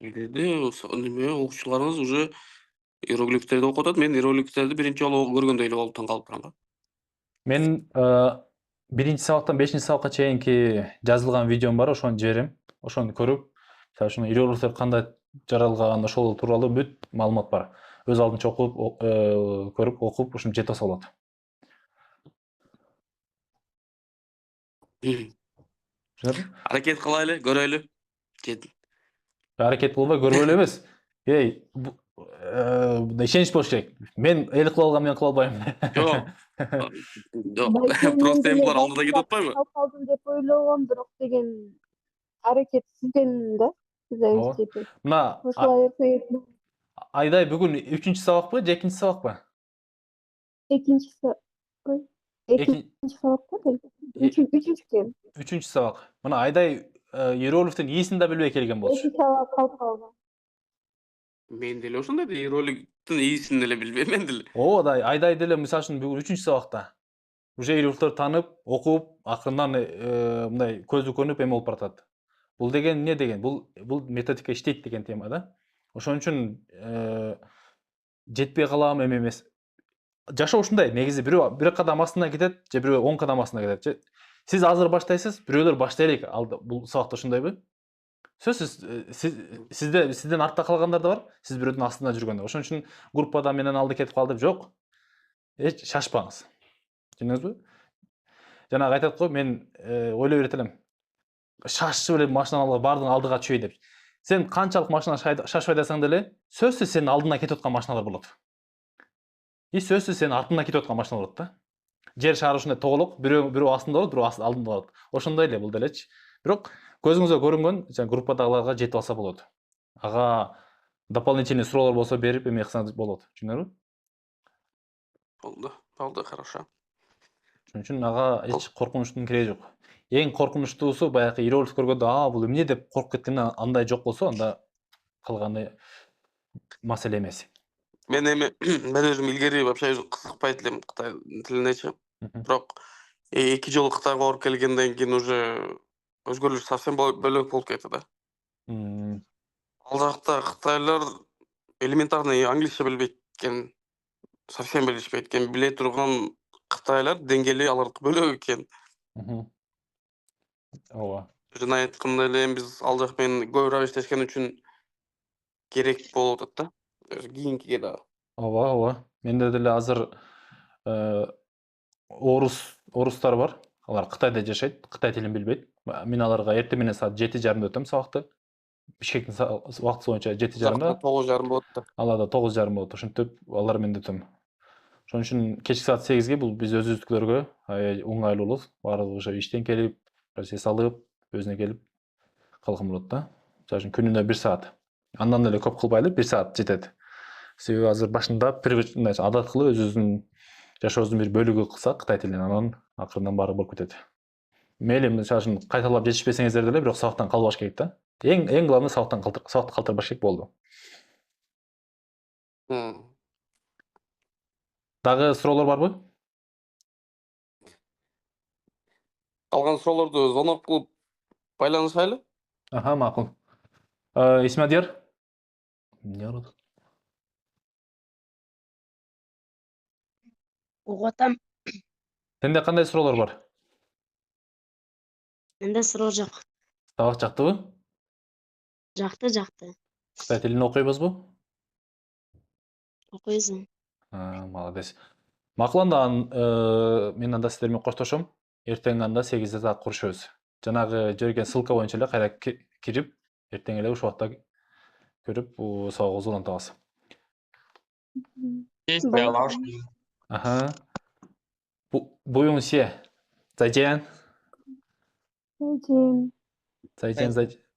Неме окуучуларыңыз уже иероглифтерди окуп атат. Мен иероглифтерди биринчи жолу көргөндөй эле болуп таң калып турам. Мен биринчи сабактан 5-чи сабакка чейинки жазылган видеом бар, ошону жиберем. Ошону көрүп, мисалы үчүн иероглифтер кандай жаралган, ошол тууралуу бүт маалымат бар. Өз алдынча окуп, көрүп, окуп, ушинтип жете алса болот. Түшүнөбү? Аракет кылайлы, көрөлү. Аракет кылбай көрбөйлү эмес. Ишенич болуш керек. Мен эл кыла алган, мен кыла албайм. Просто эми булар алдыда кетип атпайбы? Калдым деп ойлогом, бирок деген аракет сизден да. Зависит этет. Мына Ошолай Айдай бүгүн 3-чү сабакпы, же 2-чи сабакпы? экинчи сабак. Үчүнчү. 3-чү сабак. Мына Айдай иероглифтин исин да билбей келген болчу. Экинчи сабак калып калган. Мен деле ошондой да иероглифтин исин деле билбейм мен деле. Ооба да, Айдай деле мисалы үчүн бүгүн 3-чү сабакта. Уже иероглифтерди таанып, окуп, акырындан мындай көзү көнүп эме болуп баратат. Бул деген эмне деген? Бул методика иштейт деген тема да. Ошон үчүн жетпей калам эме эмес. Жашоо ушундай, негизи бирөө кадам астына кетет, же бирөө 10 кадам астына кетет. Сиз азыр баштайсыз, бирөөлөр баштай элек. Бул сабакта ушундайбы? Сөзсүз сизден артта калгандар да бар, сиз бирөөдүн астында жүргөндөр. Ошон үчүн группада менен алды кетип калды деп жок. Эч шашпаңыз. Түшүндүңүзбү? Жанагы айтат го, мен ойлой берет элем. Шашчы эле машиналарга бардын алдыга чүй деп. Сен канчалык машина шашпай дасаң деле, сөзсүз сенин алдына кетип аткан машиналар болот. Сөзсүз сенин артыңан кетип аткан машина болот да. Жер шары ушундай тоголок, бирөө астында болот, бирөө алдында болот. Ошондой эле бул делечи. Бирок көзүңүзгө көрүнгөн группадагыларга жетип алса болот. Ага дополнительный суроолор болсо берип эме кылсаңыз болот. Түшүнүңүзбү? Болду, хорошо. Ошон үчүн ага эч коркунучтун кереги жок. Эң коркунучтуусу баягы иероглиф көргөндө, бул эмне деп коркуп кеткенден андай жок болсо, анда калганы маселе эмес. Мен өзүм илгери вообще кызыкпайт элем Кытай тилинечи. Бирок 2 жолу Кытайга барып келгенден кийин уже өзгөрүш совсем бөлөк болуп кетти да. Ал жакта кытайлар элементарный англисче билбейт экен, совсем билишпейт экен. Биле турган кытайлар деңгээли алардыкы бөлөк экен. Ооба. Жана айткандай эле биз ал жак менен көбүрөөк иштешкен үчүн керек болуп атат да. Кийинкиге да. Ооба. Менде деле азыр орустар бар. Алар Кытайда жашайт, Кытай тилин билбейт. Мен аларга эртең менен саат 7:30 өтөм сабакты. Бишкектин убактысы боюнча 7:30. 9:30 болот да. Аларда 9:30 болот. Ошентип алар менен өтөм. Ошон үчүн кечки саат 8ге бул биз өзүбүздүкүлөргө аябай уңайлуу болот. Баардыгы уже иштен келип, процесс алып, өзүнө келип калган болот да. Мисалы үчүн күнүнө 1 саат. Андан эле көп кылбайлы, 1 саат жетет. Себеби азыр башында мындай адат кылып өзүбүздүн жашообуздун бир бөлүгү кылсак Кытай тилин, анан акырындан баары болуп кетет. Мейли, мисалы үчүн кайталап жетишпесеңиздер деле, бирок сабактан калбаш керек да. Эң главный сабактан калтырбаш керек болду. Дагы суроолор барбы? Калган суроолорду звонок кылып байланышайлы. Аха, макул. Исмадияр? Эмне болду? Угуп атам. Сенде кандай суроолор бар? Менде суроо жок. Сабак жактыбы? Жакты. Кытай тилин окуйбузбу? Окуйсуң. Молодец. Макул, анда мен анда сиздер менен коштошом. Эртең анда 8-де так көрүшөбүз. Жанагы жиберген ссылка боюнча эле кайра кирип, эртең эле ушул убакта көрүп, сабагыбызды улантабыз. Ага. 不用谢，再见。再见。再见，再见。